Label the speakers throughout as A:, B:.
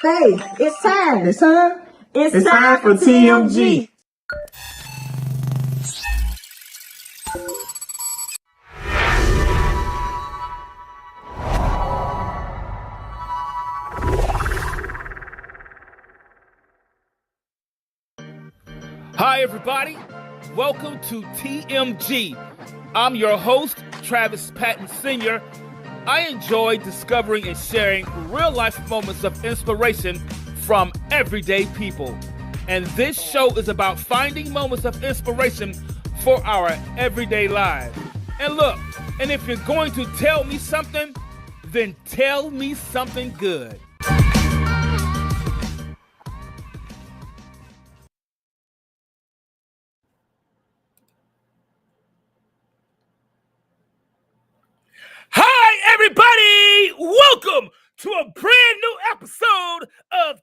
A: Hey, it's time.
B: It's time?
A: It's time for TMG.
C: Hi, everybody. Welcome to TMG. I'm your host, Travis Patton Sr. I enjoy discovering and sharing real-life moments of inspiration from everyday people. And this show is about finding moments of inspiration for our everyday lives. And look, and if you're going to tell me something, then tell me something good. Hi, everybody! Welcome to a brand new episode of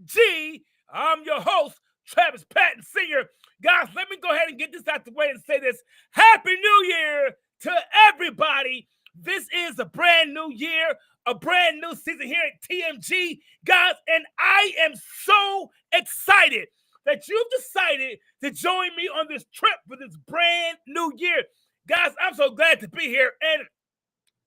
C: TMG. I'm your host, Travis Patton Sr. Guys, let me go ahead and get this out the way and say this. Happy New Year to everybody. This is a brand new year, a brand new season here at TMG. Guys, and I am so excited that you've decided to join me on this trip for this brand new year. Guys, I'm so glad to be here. And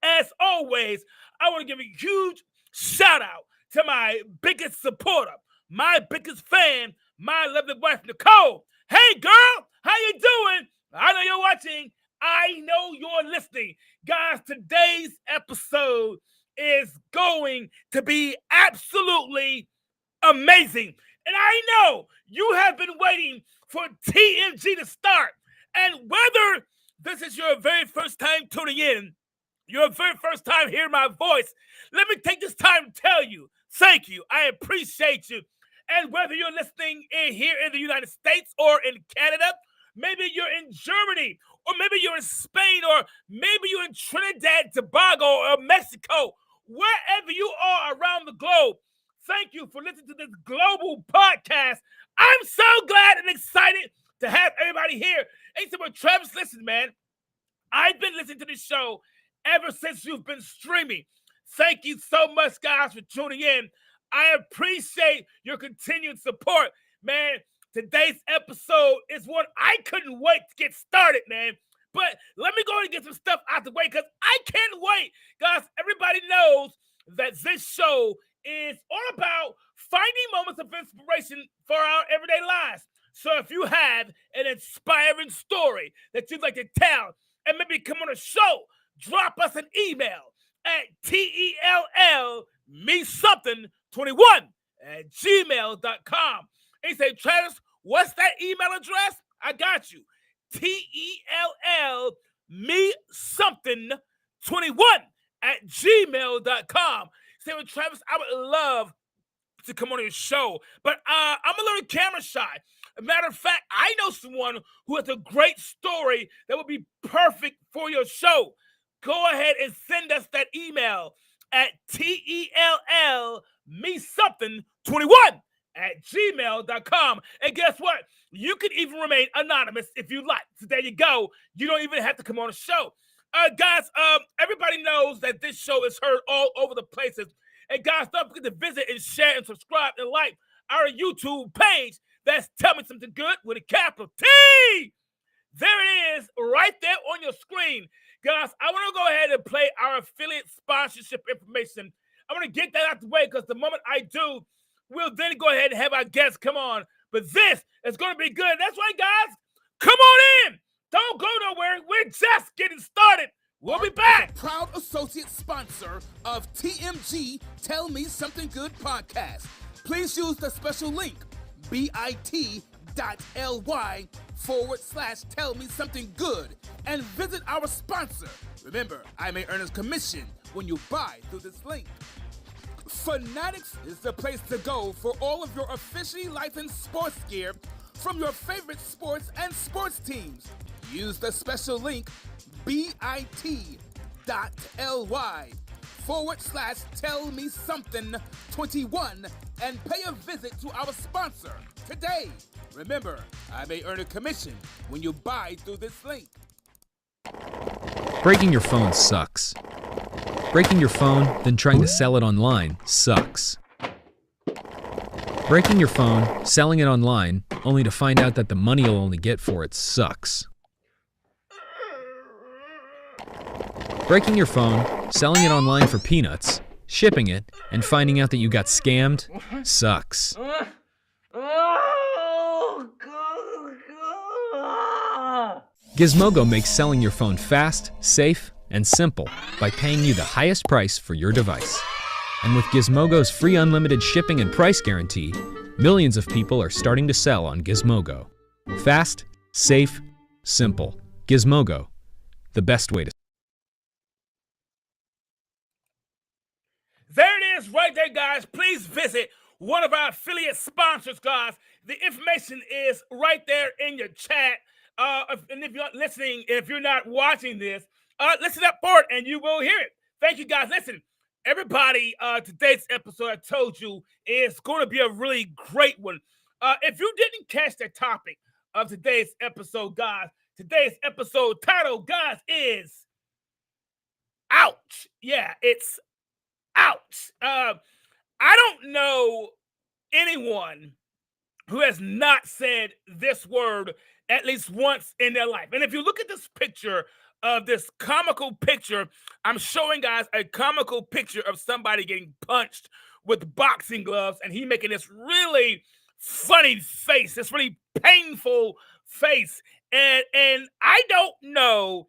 C: as always, I want to give a huge shout out to my biggest supporter, my biggest fan, my lovely wife, Nicole. Hey, girl, how you doing? I know you're watching. I know you're listening. Guys, today's episode is going to be absolutely amazing. And I know you have been waiting for TMG to start. And whether this is your very first time tuning in, your very first time hearing my voice, let me take this time to tell you, thank you. I appreciate you. And whether you're listening here in the United States or in Canada, maybe you're in Germany, or maybe you're in Spain, or maybe you're in Trinidad, Tobago, or Mexico, wherever you are around the globe, thank you for listening to this global podcast. I'm so glad and excited to have everybody here. Hey, so Travis, listen, man. I've been listening to this show ever since you've been streaming. Thank you so much, guys, for tuning in. I appreciate your continued support, man. Today's episode is one I couldn't wait to get started, man. But let me go and get some stuff out the way because I can't wait. Guys, everybody knows that this show is all about finding moments of inspiration for our everyday lives. So if you have an inspiring story that you'd like to tell and maybe come on a show, drop us an email at tellmesomething21@gmail.com. And you say, Travis, what's that email address? I got you. tellmesomething21@gmail.com. Say, well, Travis, I would love to come on your show, but I'm a little camera shy. As a matter of fact, I know someone who has a great story that would be perfect for your show. Go ahead and send us that email at tellmesomething21@gmail.com. And guess what? You can even remain anonymous if you like. So there you go. You don't even have to come on the show. Guys, everybody knows that this show is heard all over the places. And guys, don't forget to visit and share and subscribe and like our YouTube page. That's Tell Me Something Good with a capital T. There it is, right there on your screen. Guys, I want to go ahead and play our affiliate sponsorship information. I want to get that out the way because the moment I do, we'll then go ahead and have our guests come on. But this is going to be good. That's right, guys. Come on in. Don't go nowhere. We're just getting started. We'll be back.
D: Proud associate sponsor of TMG Tell Me Something Good podcast. Please use the special link bit.ly/Tell Me Something Good and visit our sponsor. Remember, I may earn a commission when you buy through this link. Fanatics is the place to go for all of your officially licensed sports gear from your favorite sports and sports teams. Use the special link bit.ly/Tell Me Something 21 and pay a visit to our sponsor today. Remember, I may earn a commission when you buy through this link.
E: Breaking your phone sucks.
B: Breaking your phone, then trying to sell it online sucks. Breaking your phone, selling it online, only to find out that the money you'll only get for it sucks. Breaking your phone, selling it online for peanuts, shipping it, and finding out that you got scammed sucks. Gizmodo makes selling your phone fast, safe, and simple by paying you the highest price for your device. And with Gizmodo's free unlimited shipping and price guarantee, millions of people are starting to sell on Gizmodo. Fast, safe, simple. Gizmodo, the best way to.
C: There it is right there, guys. Please visit one of our affiliate sponsors, guys. The information is right there in your chat. And if you're not listening, if you're not watching this, listen up for it and you will hear it. Thank you, guys. Listen, everybody, today's episode, I told you, is going to be a really great one. If you didn't catch the topic of today's episode, guys, today's episode title, guys, is Ouch. Yeah, it's ouch. I don't know anyone who has not said this word at least once in their life. And if you look at this picture of this comical picture, I'm showing guys a comical picture of somebody getting punched with boxing gloves, and he making this really funny face, this really painful face. And I don't know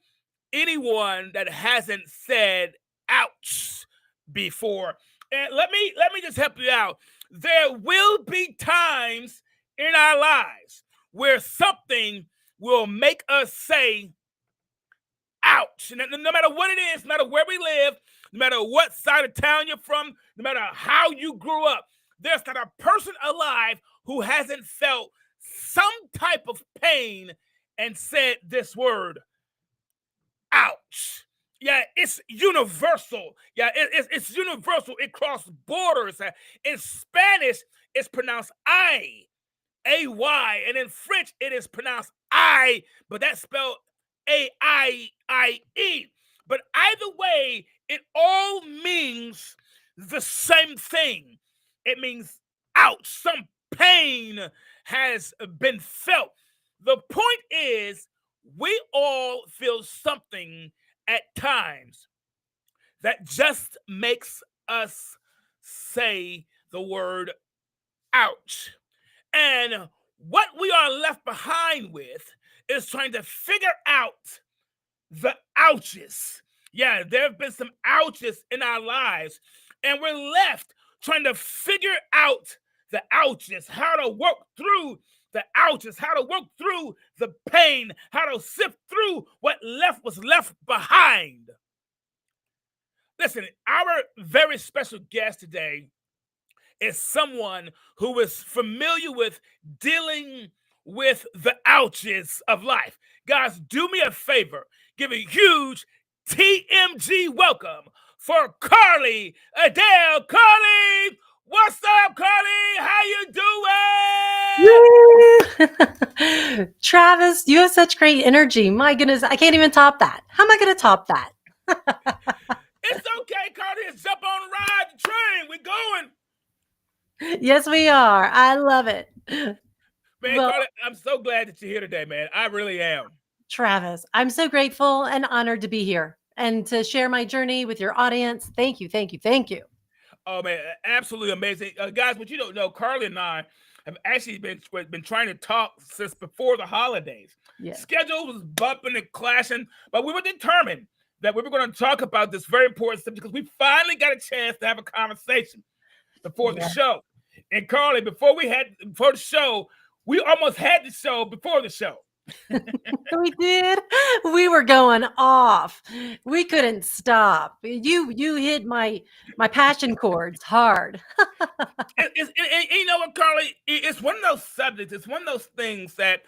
C: anyone that hasn't said ouch before. And let me just help you out. There will be times in our lives where something will make us say ouch. And no matter what it is, no matter where we live, no matter what side of town you're from, no matter how you grew up, there's not a person alive who hasn't felt some type of pain and said this word, ouch. Yeah, it's universal. Yeah, it's universal. It crosses borders. In Spanish, it's pronounced I, A-Y. And in French, it is pronounced I, but that's spelled A-I-I-E. But either way, it all means the same thing. It means ouch. Some pain has been felt. The point is, we all feel something at times that just makes us say the word ouch. And what we are left behind with is trying to figure out the ouches. Yeah, there have been some ouches in our lives, and we're left trying to figure out the ouches, how to work through the ouches, how to work through the pain, how to sift through what was left behind. Listen, our very special guest today is someone who is familiar with dealing with the ouches of life. Guys, do me a favor. Give a huge TMG welcome for Carly Adele. Carly, what's up, Carly? How you doing?
E: Travis, you have such great energy. My goodness, I can't even top that. How am I going to top that?
C: It's okay, Carly. Just jump on, ride the train. We're going.
E: Yes, we are. I love it.
C: Man,
E: Well,
C: Carly, I'm so glad that you're here today, man. I really am.
E: Travis, I'm so grateful and honored to be here and to share my journey with your audience. Thank you, thank you, thank you.
C: Oh, man, absolutely amazing. Guys, what you don't know, Carly and I have actually been trying to talk since before the holidays.
E: Yes.
C: Schedule was bumping and clashing, but we were determined that we were going to talk about this very important subject because we finally got a chance to have a conversation before the show. And Carly, before the show, we almost had the show before the show.
E: We did. We were going off. We couldn't stop. You hit my passion chords hard.
C: And you know what, Carly? It's one of those subjects. It's one of those things that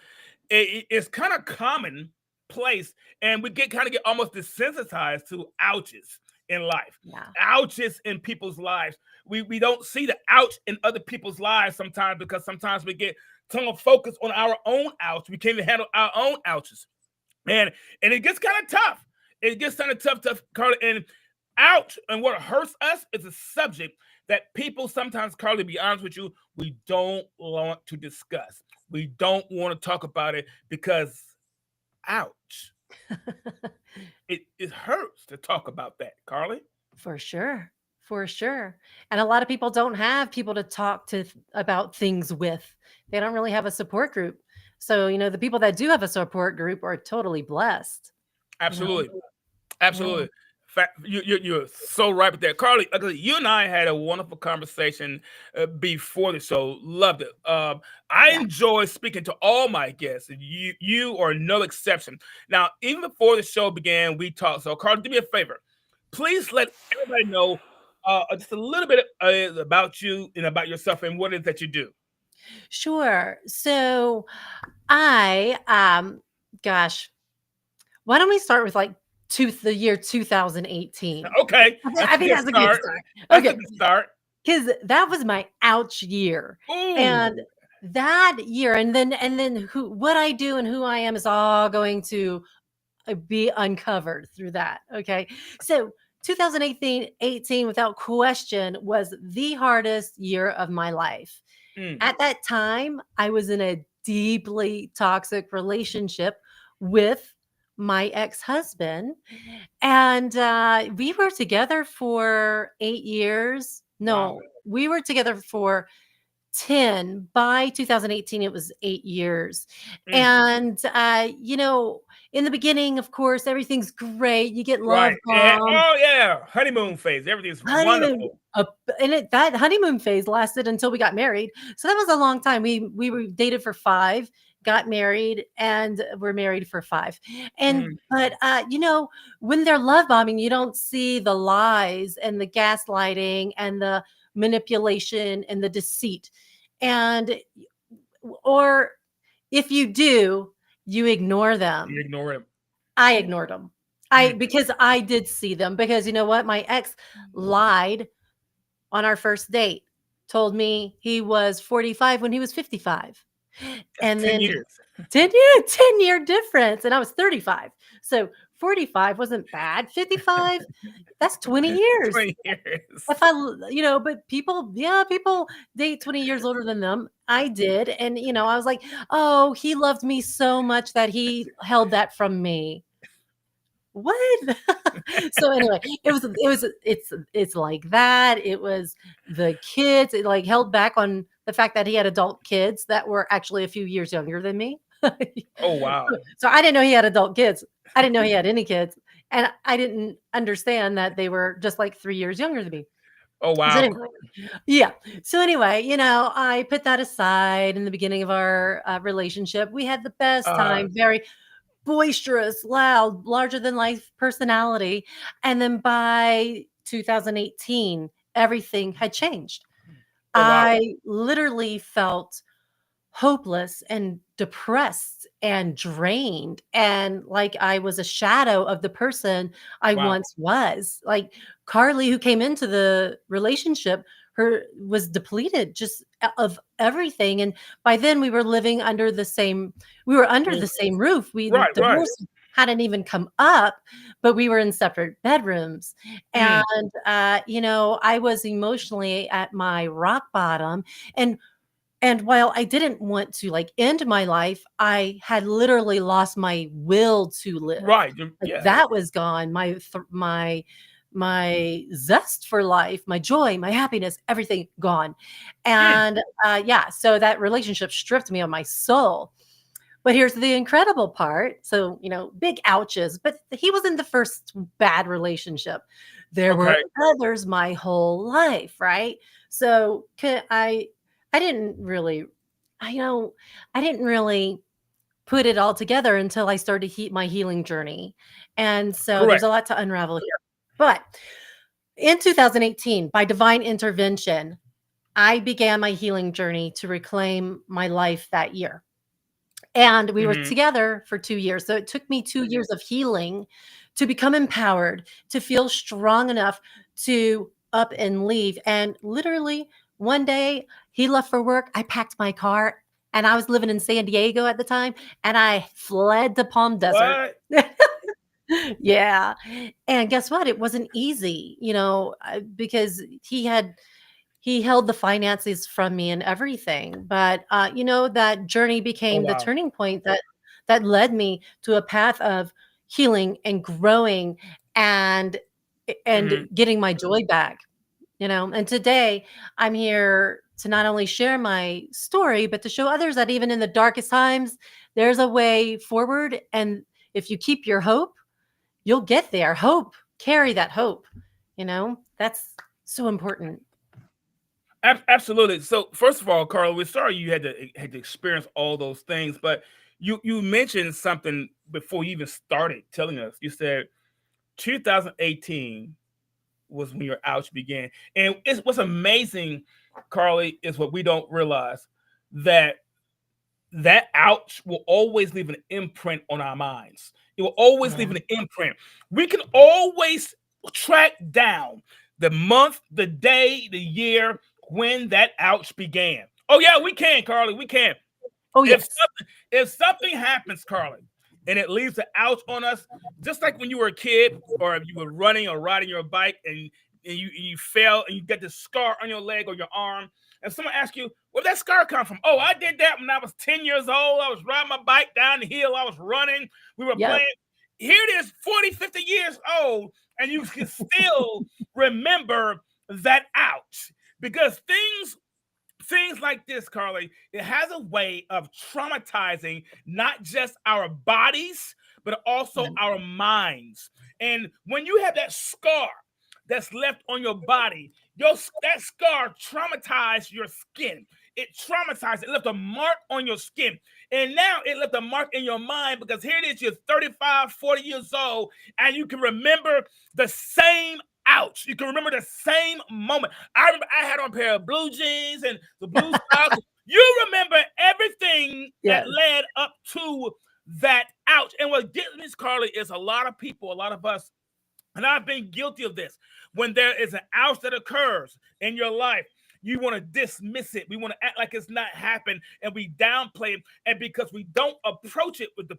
C: it's kind of commonplace, and we get almost desensitized to ouches in life.
E: Yeah.
C: Ouches in people's lives. We don't see the ouch in other people's lives sometimes because sometimes we get tunnel focus on our own ouch. We can't even handle our own ouches. And it gets kind of tough. It gets kind of tough, Carly. And ouch and what hurts us is a subject that people sometimes, Carly, to be honest with you, we don't want to discuss. We don't want to talk about it because, ouch, it hurts to talk about that, Carly.
E: For sure. For sure. And a lot of people don't have people to talk to about things with. They don't really have a support group. So, the people that do have a support group are totally blessed.
C: Absolutely.
E: Yeah.
C: Absolutely. You're so right with that, Carly. You and I had a wonderful conversation before the show. Loved it. I enjoy speaking to all my guests, and you are no exception. Now, even before the show began, we talked. So, Carly, do me a favor. Please let everybody know just a little bit about you and about yourself and what it is that you do.
E: Sure. So I gosh, why don't we start with like the year 2018?
C: Okay,
E: I think that's a good start.
C: That's a
E: Okay.
C: good start.
E: Because that was my ouch year.
C: Ooh.
E: And that year, and then what I do and who I am is all going to be uncovered through that. Okay. So 2018, without question, was the hardest year of my life. At that time, I was in a deeply toxic relationship with my ex-husband. And we were together for 8 years. No,
C: Wow.
E: we were together for 10. By 2018, it was 8 years. And, in the beginning, of course, everything's great. You get love
C: Right. Yeah.
E: bombed.
C: Oh, yeah. Honeymoon phase. Everything's
E: Honeymoon,
C: wonderful.
E: that honeymoon phase lasted until we got married. So that was a long time. We were dated for 5, got married, and we're married for 5. And but when they're love bombing, you don't see the lies and the gaslighting and the manipulation and the deceit. And or if you do, you ignore them.
C: You ignore him.
E: I ignored them. Because I did see them. Because you know what? My ex lied on our first date, told me he was 45 when he was 55. And
C: 10
E: then
C: years.
E: 10-year difference. And I was 35. So 45 wasn't bad. 55, that's 20 years.
C: 20 years.
E: But people date 20 years older than them. I did. And, I was like, oh, he loved me so much that he held that from me. What? So anyway, it's like that. It was the kids. It like held back on the fact that he had adult kids that were actually a few years younger than me.
C: Oh, wow.
E: So I didn't know he had adult kids. I didn't know he had any kids. And I didn't understand that they were just like 3 years younger than me.
C: Oh, wow.
E: So anyway, yeah. So anyway, I put that aside in the beginning of our relationship. We had the best time, very boisterous, loud, larger than life personality. And then by 2018, everything had changed.
C: Oh, wow.
E: I literally felt hopeless and depressed and drained, and like I was a shadow of the person I
C: Wow.
E: once was. Like Carly, who came into the relationship, her was depleted just of everything. And by then we were living under the same roof. The
C: Right.
E: divorce hadn't even come up, but we were in separate bedrooms. And I was emotionally at my rock bottom. And while I didn't want to like end my life, I had literally lost my will to live.
C: Right.
E: Like,
C: Yeah.
E: that was gone. My zest for life, my joy, my happiness, everything gone. And so that relationship stripped me of my soul. But here's the incredible part. So, big ouches, but he wasn't the first bad relationship. There were others my whole life, right? So I didn't really put it all together until I started my healing journey. And so there's a lot to unravel here. But in 2018, by divine intervention, I began my healing journey to reclaim my life that year. And we were together for 2 years. So it took me 2 years of healing to become empowered, to feel strong enough to up and leave. And literally one day he left for work. I packed my car, and I was living in San Diego at the time, and I fled to Palm Desert.
C: What?
E: Yeah. And guess what? It wasn't easy, because he held the finances from me and everything. But that journey
C: Oh
E: became the
C: wow.
E: turning point that led me to a path of healing and growing and
C: Hmm.
E: getting my joy back. And today I'm here to not only share my story, but to show others that even in the darkest times, there's a way forward. And if you keep your hope, you'll get there. Hope, carry that hope. That's so important.
C: Absolutely. So first of all, Carl, we're sorry you had to experience all those things, but you mentioned something before you even started telling us. You said 2018 was when your ouch began, and what's amazing, Carly, is what we don't realize that that ouch will always leave an imprint on our minds. It will always leave
E: Yeah.
C: an imprint. We can always track down the month, the day, the year when that ouch began. Oh yeah, we can, Carly. We can.
E: Oh,
C: If
E: yes.
C: something, if something happens, Carly, and it leaves an ouch on us, just like when you were a kid, or if you were running or riding your bike and you fell and you get this scar on your leg or your arm, and someone asks you, where did that scar come from? Oh, I did that when I was 10 years old. I was riding my bike down the hill. I was running. We were
E: Yep.
C: playing. Here it is, 40, 50 years old, and you can still remember that ouch because things like this, Carly, it has a way of traumatizing not just our bodies, but also
E: Yeah.
C: our minds. And when you have that scar that's left on your body, that scar traumatized your skin. It traumatized, it left a mark on your skin. And now it left a mark in your mind because here it is, you're 35, 40 years old, and you can remember the same ouch. You can remember the same moment. I remember I had on a pair of blue jeans and the blue socks. You remember everything that
E: Yes.
C: led up to that ouch. And what gets me, Carly, is a lot of people, a lot of us, and I've been guilty of this. When there is an ouch that occurs in your life, you want to dismiss it. We want to act like it's not happened, and we downplay it. And because we don't approach it with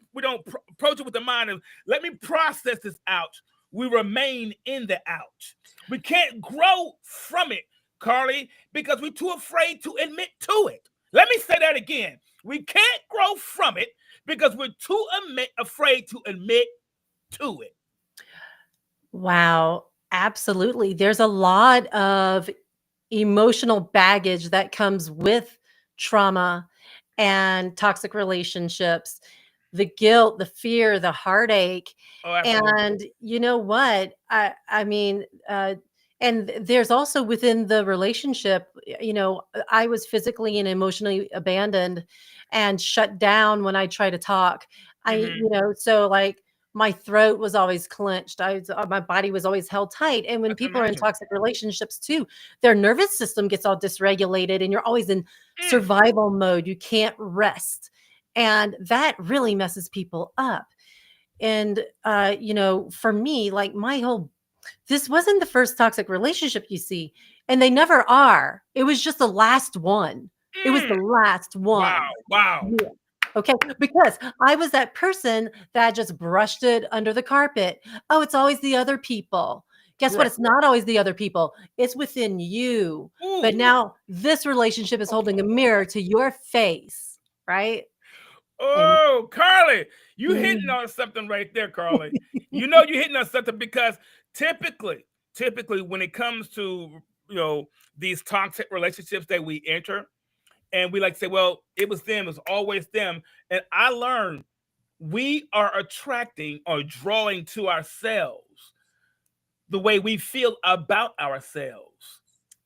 C: approach it with the mind of let me process this ouch. We remain in the ouch. We can't grow from it, Carly, because we're too afraid to admit to it. Let me say that again. We can't grow from it because we're too afraid to admit to it.
E: Wow. Absolutely. There's a lot of emotional baggage that comes with trauma and toxic relationships, the guilt, the fear, the heartache.
C: Oh, absolutely.
E: And you know what? And there's also within the relationship, I was physically and emotionally abandoned and shut down when I try to talk.
C: Hmm.
E: So like my throat was always clenched. My body was always held tight. And
C: I
E: when
C: can
E: people are in
C: imagine.
E: toxic relationships too, their nervous system gets all dysregulated and you're always in
C: Mm.
E: survival mode. You can't rest. And that really messes people up. And for me, like this wasn't the first toxic relationship you see, and they never are. It was just the last one. It was the
C: Mm.
E: last
C: Wow,
E: one.
C: wow.
E: Yeah. Okay, because I was that person that just brushed it under the carpet. Oh, it's always the other people. Guess what?
C: Right.
E: It's not always the other people. It's within you. But
C: Ooh.
E: now this relationship is holding a mirror to your face, right? And
C: Oh, Carly, you hitting
E: mm,
C: on something right there, Carly. You know you hitting on something because typically when it comes to these toxic relationships that we enter, and we like to say, well, it was them, it's always them. And I learned we are attracting or drawing to ourselves the way we feel about ourselves.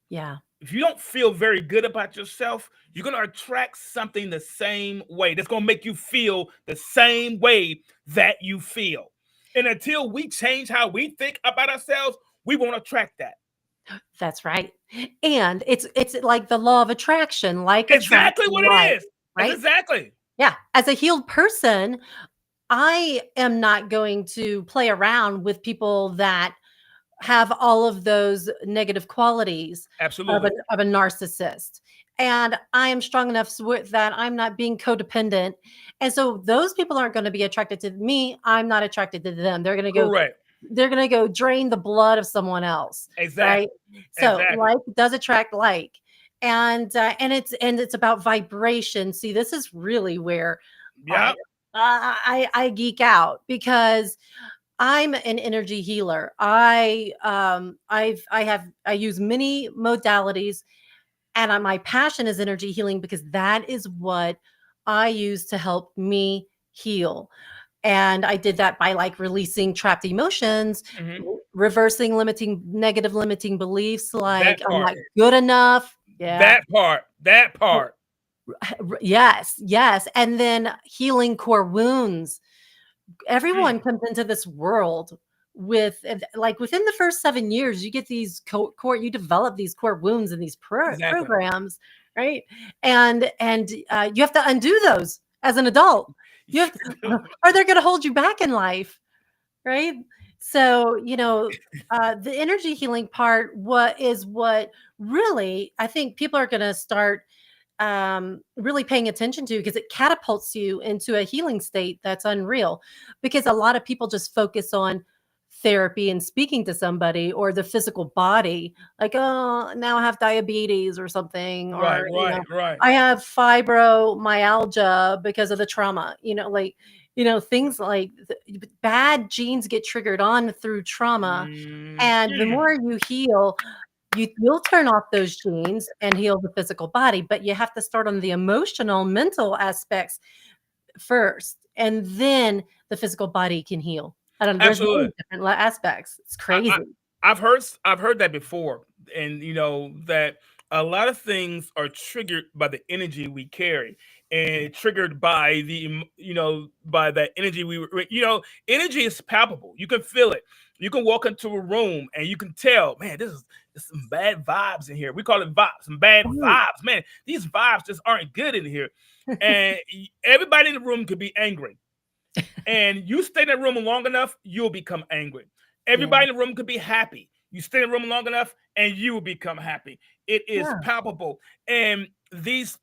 E: yeah,
C: If you don't feel very good about yourself, you're going to attract something the same way. That's going to make you feel the same way that you feel. And until we change how we think about ourselves, we won't attract that.
E: that's right. And it's like the law of attraction, like attracts
C: Exactly what it
E: like,
C: is. That's
E: right?
C: exactly.
E: Yeah. As a healed person, I am not going to play around with people that have all of those negative qualities of
C: Absolutely.
E: a narcissist. and I am strong enough that I'm not being codependent. And so those people aren't going to be attracted to me. I'm not attracted to them. They're going to go,
C: Correct.
E: they're going to go drain the blood of someone else.
C: Exactly.
E: Right. So
C: Exactly.
E: like does attract like. And it's about vibration. See, this is really where I geek out, because I'm an energy healer. I use many modalities, and my passion is energy healing, because that is what I use to help me heal. And I did that by like releasing trapped emotions, reversing negative limiting beliefs, like I'm not good enough. Yeah.
C: That part.
E: Yes. And then healing core wounds. Everyone comes into this world with, like, within the first 7 years, you get these core, you develop these core wounds and these programs, right? And you have to undo those as an adult. You have to, or they're going to hold you back in life, right? So, the energy healing part, what really I think people are going to start really paying attention to, because it catapults you into a healing state that's unreal. Because a lot of people just focus on therapy and speaking to somebody, or the physical body, like, oh, now I have diabetes or something, or
C: Right.
E: I have fibromyalgia because of the trauma, things like bad genes get triggered on through trauma. And the more you heal, you'll turn off those genes and heal the physical body, but you have to start on the emotional, mental aspects first, and then the physical body can heal. I don't know. There's many different aspects. It's crazy.
C: I've heard that before, and that a lot of things are triggered by the energy we carry, and triggered by by that energy energy is palpable. You can feel it. You can walk into a room and you can tell, man, there's some bad vibes in here. We call it vibes, some bad vibes, man. These vibes just aren't good in here, and everybody in the room could be angry, and you stay in that room long enough, you'll become angry. Everybody in the room could be happy. You stay in the room long enough, and you will become happy. It is palpable. And these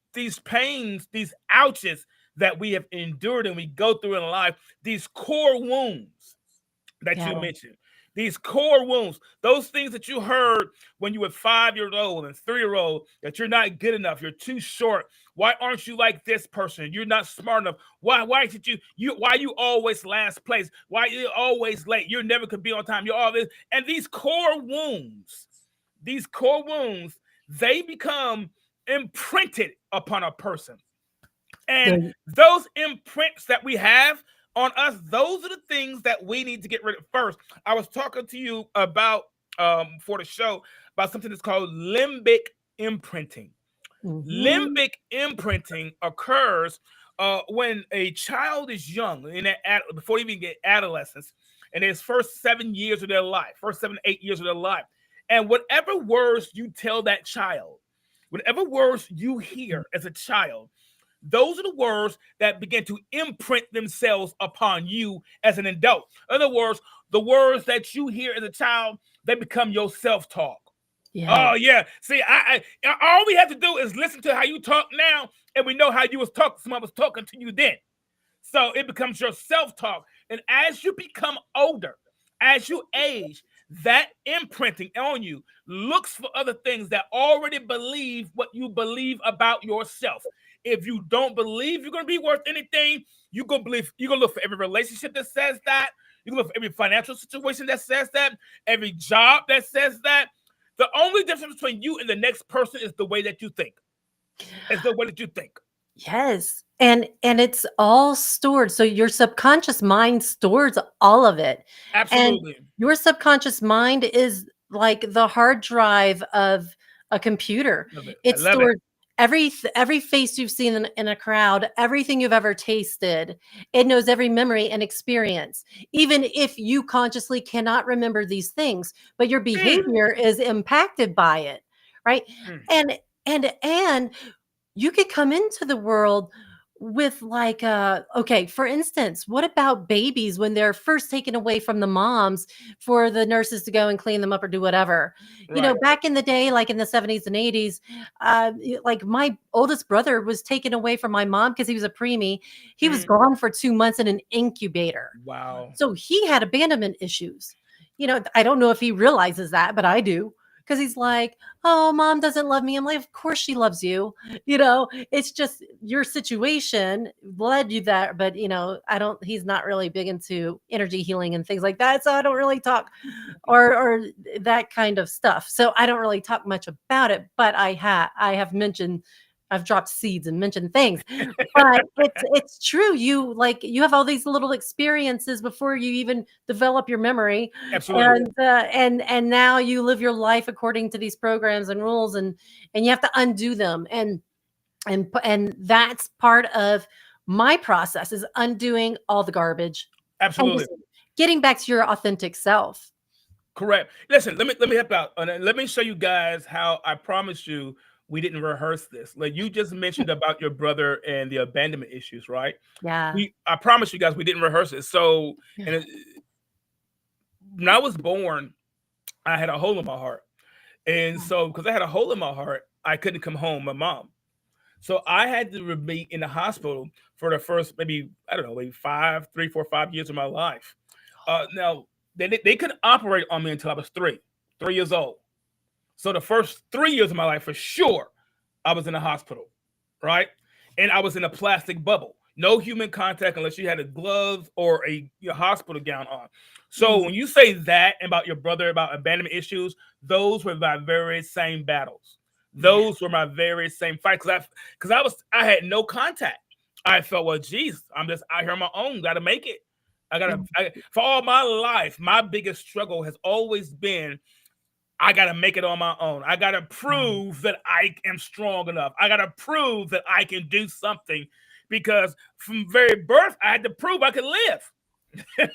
C: pains, these ouches that we have endured and we go through in life, these core wounds that you mentioned, these core wounds, those things that you heard when you were 5-year-old and 3-year-old, that you're not good enough, you're too short. Why aren't you like this person? You're not smart enough. Why did why you always last place? Why you always late? You never could be on time. You're always, and these core wounds, they become imprinted upon a person. And those imprints that we have on us, those are the things that we need to get rid of first. I was talking to you about for the show about something that's called limbic imprinting. Limbic imprinting occurs when a child is young, before they even get adolescence, in his first 7 years of their life, first 7 to 8 years of their life. And whatever words you tell that child, whatever words you hear as a child, those are the words that begin to imprint themselves upon you as an adult. In other words, the words that you hear as a child, they become your self-talk. Oh yeah. See, I all we have to do is listen to how you talk now, and we know how you was talking. Someone was talking to you then. So it becomes your self-talk. And as you become older, as you age, that imprinting on you looks for other things that already believe what you believe about yourself. If you don't believe you're going to be worth anything, you're going to look for every relationship that says that. You look for every financial situation that says that, every job that says that. The only difference between you and the next person is the way that you think. It's the way that you think.
E: Yes. And it's all stored. So your subconscious mind stores all of it.
C: Absolutely.
E: And your subconscious mind is like the hard drive of a computer. It stores every face you've seen in a crowd, everything you've ever tasted. It knows every memory and experience, even if you consciously cannot remember these things, but your behavior is impacted by it, right? And you could come into the world with like okay, for instance, what about babies when they're first taken away from the moms for the nurses to go and clean them up or do whatever?
C: Right.
E: Back in the day, like in the 70s and 80s, like my oldest brother was taken away from my mom because he was a preemie. He was gone for 2 months in an incubator.
C: Wow.
E: So he had abandonment issues. I don't know if he realizes that, but I do. Because he's like, oh, mom doesn't love me. I'm like, of course she loves you. It's just your situation led you there. But, he's not really big into energy healing and things like that. So I don't really talk or that kind of stuff. So I don't really talk much about it. But I have mentioned, I've dropped seeds and mentioned things, but it's true. You have all these little experiences before you even develop your memory,
C: Absolutely.
E: and now you live your life according to these programs and rules, and you have to undo them, and that's part of my process is undoing all the garbage and
C: Absolutely.
E: just getting back to your authentic self.
C: Correct. Listen, let me help out. Let me show you guys how I promised you we didn't rehearse this. Like you just mentioned about your brother and the abandonment issues, right?
E: Yeah.
C: I promise you guys we didn't rehearse it. So, when I was born, I had a hole in my heart, and so because I had a hole in my heart, I couldn't come home. My mom, so I had to be in the hospital for the first maybe I don't know, maybe 3, 4, 5 years of my life. Now they couldn't operate on me until I was 3 years old. So the first 3 years of my life, for sure, I was in a hospital, right? And I was in a plastic bubble, no human contact unless you had a glove or a hospital gown on. So when you say that about your brother about abandonment issues, those were my very same battles. Those were my very same fights because I had no contact. I felt, well, geez, I'm just out here on my own, got to make it. For all my life, my biggest struggle has always been I got to make it on my own. I got to prove that I am strong enough. I got to prove that I can do something because from very birth, I had to prove I could live.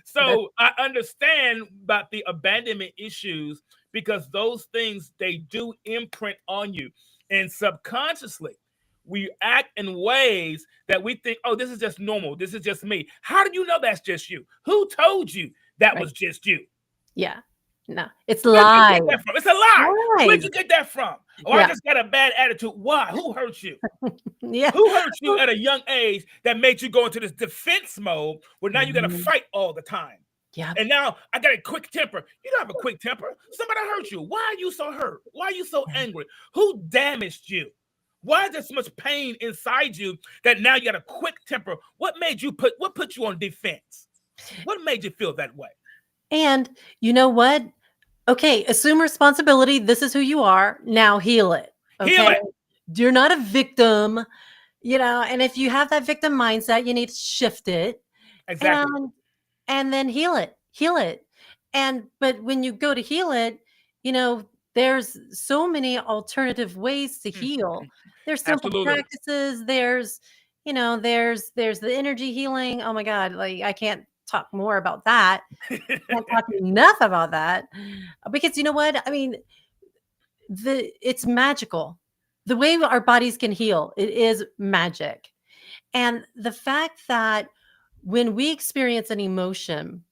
C: So I understand about the abandonment issues because those things, they do imprint on you. And subconsciously, we act in ways that we think, oh, this is just normal. This is just me. How do you know that's just you? Who told you that was just you?
E: Yeah. No, it's
C: Where'd you
E: lies.
C: get that from? It's a lie.
E: Lies.
C: Where'd you get that from? Oh, I just got a bad attitude. Why? Who hurt you? Who hurt you at a young age that made you go into this defense mode where now you got to fight all the time?
E: Yeah.
C: And now I got a quick temper. You don't have a quick temper. Somebody hurt you. Why are you so hurt? Why are you so angry? Who damaged you? Why is there so much pain inside you that now you got a quick temper? What put you on defense? What made you feel that way?
E: And you know what? Okay, assume responsibility. This is who you are. Now heal it. Okay.
C: Heal it.
E: You're not a victim, and if you have that victim mindset, you need to shift it.
C: Exactly.
E: And then heal it. Heal it. But when you go to heal it, there's so many alternative ways to heal. There's simple practices. There's the energy healing. Oh my God, like I can't talk more about that. Can't talk enough about that because you know what? I mean, it's magical. The way our bodies can heal, it is magic. And the fact that when we experience an emotion,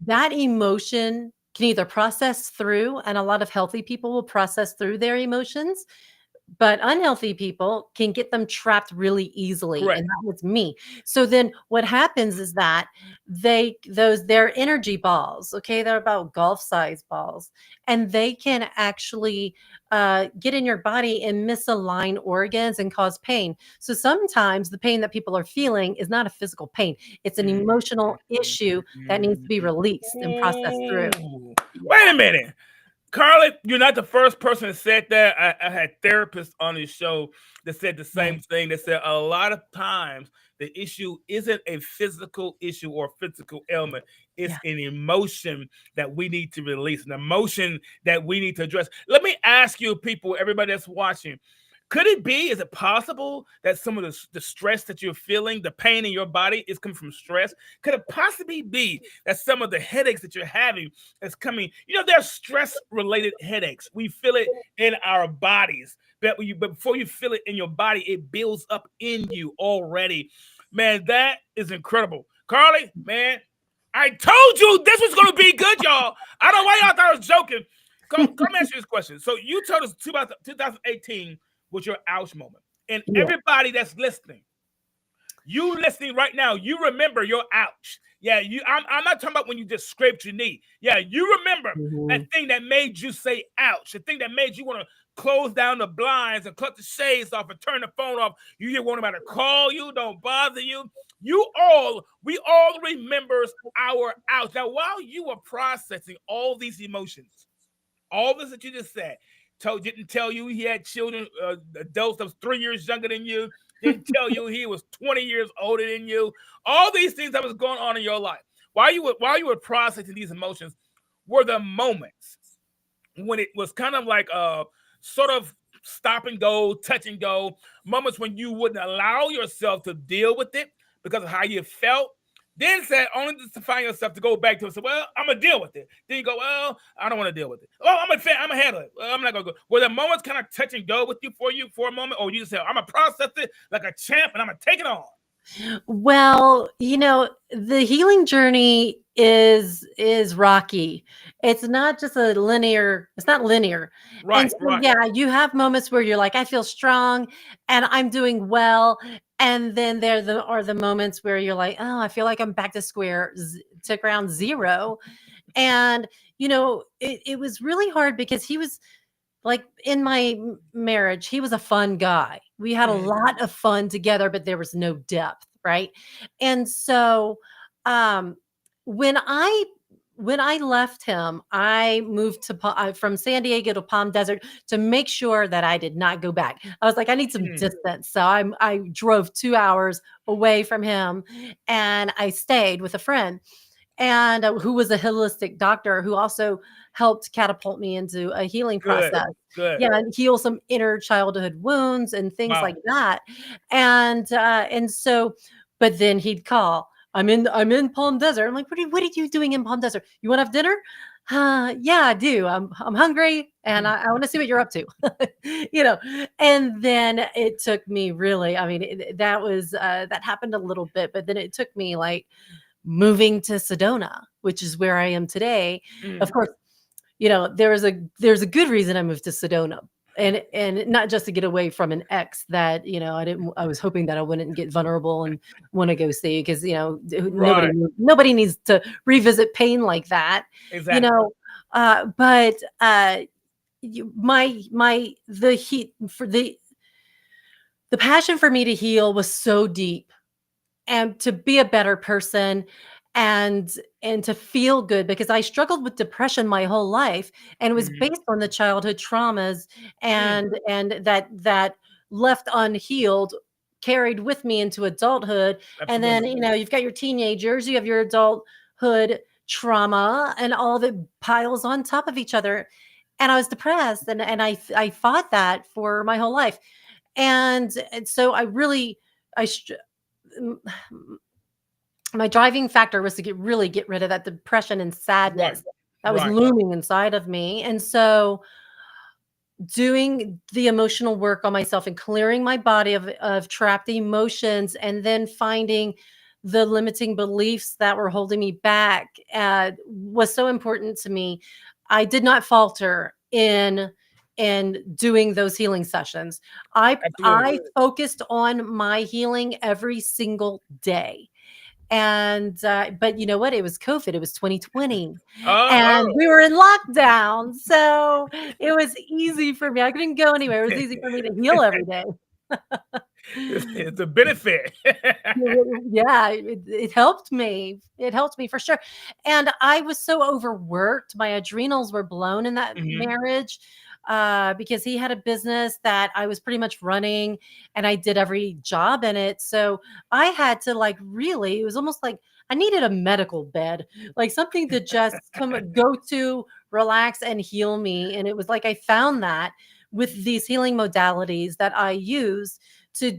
E: that emotion can either process through, and a lot of healthy people will process through their emotions, but unhealthy people can get them trapped really easily.
C: Correct.
E: And that was me. So then what happens is that they're energy balls, okay? They're about golf-sized balls, and they can actually get in your body and misalign organs and cause pain. So sometimes the pain that people are feeling is not a physical pain. It's an emotional issue that needs to be released and processed through.
C: Wait a minute. Carly, you're not the first person that said that. I had therapists on this show that said the same thing. They said a lot of times the issue isn't a physical issue or physical ailment. It's an emotion that we need to release, an emotion that we need to address. Let me ask you, people, everybody that's watching, Could it be, is it possible that some of the stress that you're feeling, the pain in your body is coming from stress? Could it possibly be that some of the headaches that you're having is coming, there's stress-related headaches. We feel it in our bodies, but before you feel it in your body, it builds up in you already. Man, that is incredible. Carly, man, I told you this was going to be good, y'all. I don't know why y'all thought I was joking. Come answer this question. So you told us 2018 was your ouch moment. And everybody that's listening, you listening right now, you remember your ouch. Yeah, I'm not talking about when you just scraped your knee. Yeah, you remember that thing that made you say ouch, the thing that made you want to close down the blinds and cut the shades off and turn the phone off. You didn't want anybody to call you, don't bother you. We all remember our ouch. Now, while you were processing all these emotions, all this that you just said, didn't tell you he had children, adults that was 3 years younger than you, didn't tell you he was 20 years older than you, all these things that was going on in your life. While you were processing these emotions, were the moments when it was kind of like sort of stop and go, touch and go, moments when you wouldn't allow yourself to deal with it because of how you felt, then said only to find yourself to go back to it. So, well, I'm gonna deal with it. Then you go, well, I don't want to deal with it. Oh, I'm gonna handle it. Well, I'm not gonna go. Were the moments kind of touch and go with you for a moment, or you just say, I'm gonna process it like a champ and I'm gonna take it on?
E: Well, the healing journey is rocky. It's not just it's not linear.
C: Right,
E: and so,
C: right.
E: Yeah, you have moments where you're like, I feel strong and I'm doing well. And then there are the moments where you're like, oh, I feel like I'm back to ground zero. And, it was really hard because he was like, in my marriage, he was a fun guy. We had a lot of fun together, but there was no depth, right? And so, when I left him, I moved from San Diego to Palm Desert to make sure that I did not go back. I was like, I need some distance. So I drove 2 hours away from him and I stayed with a friend and who was a holistic doctor who also helped catapult me into a healing process.
C: Good.
E: Yeah, and heal some inner childhood wounds and things like that. And so, but then he'd call. I'm in Palm Desert. I'm like, what are you doing in Palm Desert? You want to have dinner? Yeah, I do. I'm hungry and I want to see what you're up to. And then it took me really, that happened a little bit, but then it took me like moving to Sedona, which is where I am today. Of course, there's a good reason I moved to Sedona. And not just to get away from an ex that, I was hoping that I wouldn't get vulnerable and want to go see, because, nobody needs to revisit pain like that.
C: Exactly.
E: But the heat for the passion for me to heal was so deep and to be a better person and to feel good, because I struggled with depression my whole life, and it was based on the childhood traumas and that left unhealed carried with me into adulthood. Absolutely. And then you've got your teenagers, you have your adulthood trauma, and all of it piles on top of each other. And I was depressed, and I fought that for my whole life. And so my driving factor was to get rid of that depression and sadness that was looming inside of me. And so doing the emotional work on myself and clearing my body of trapped emotions, and then finding the limiting beliefs that were holding me back was so important to me. I did not falter in doing those healing sessions. I focused on my healing every single day. And but you know what? It was COVID. It was 2020, and we were in lockdown, so it was easy for me. I couldn't go anywhere. It was easy for me to heal every day.
C: It's a benefit.
E: Yeah, it helped me. It helped me for sure. And I was so overworked. My adrenals were blown in that marriage. Because he had a business that I was pretty much running, and I did every job in it. So I had to it was almost like I needed a medical bed, like something to just go to, relax, and heal me. And it was like I found that with these healing modalities that I use to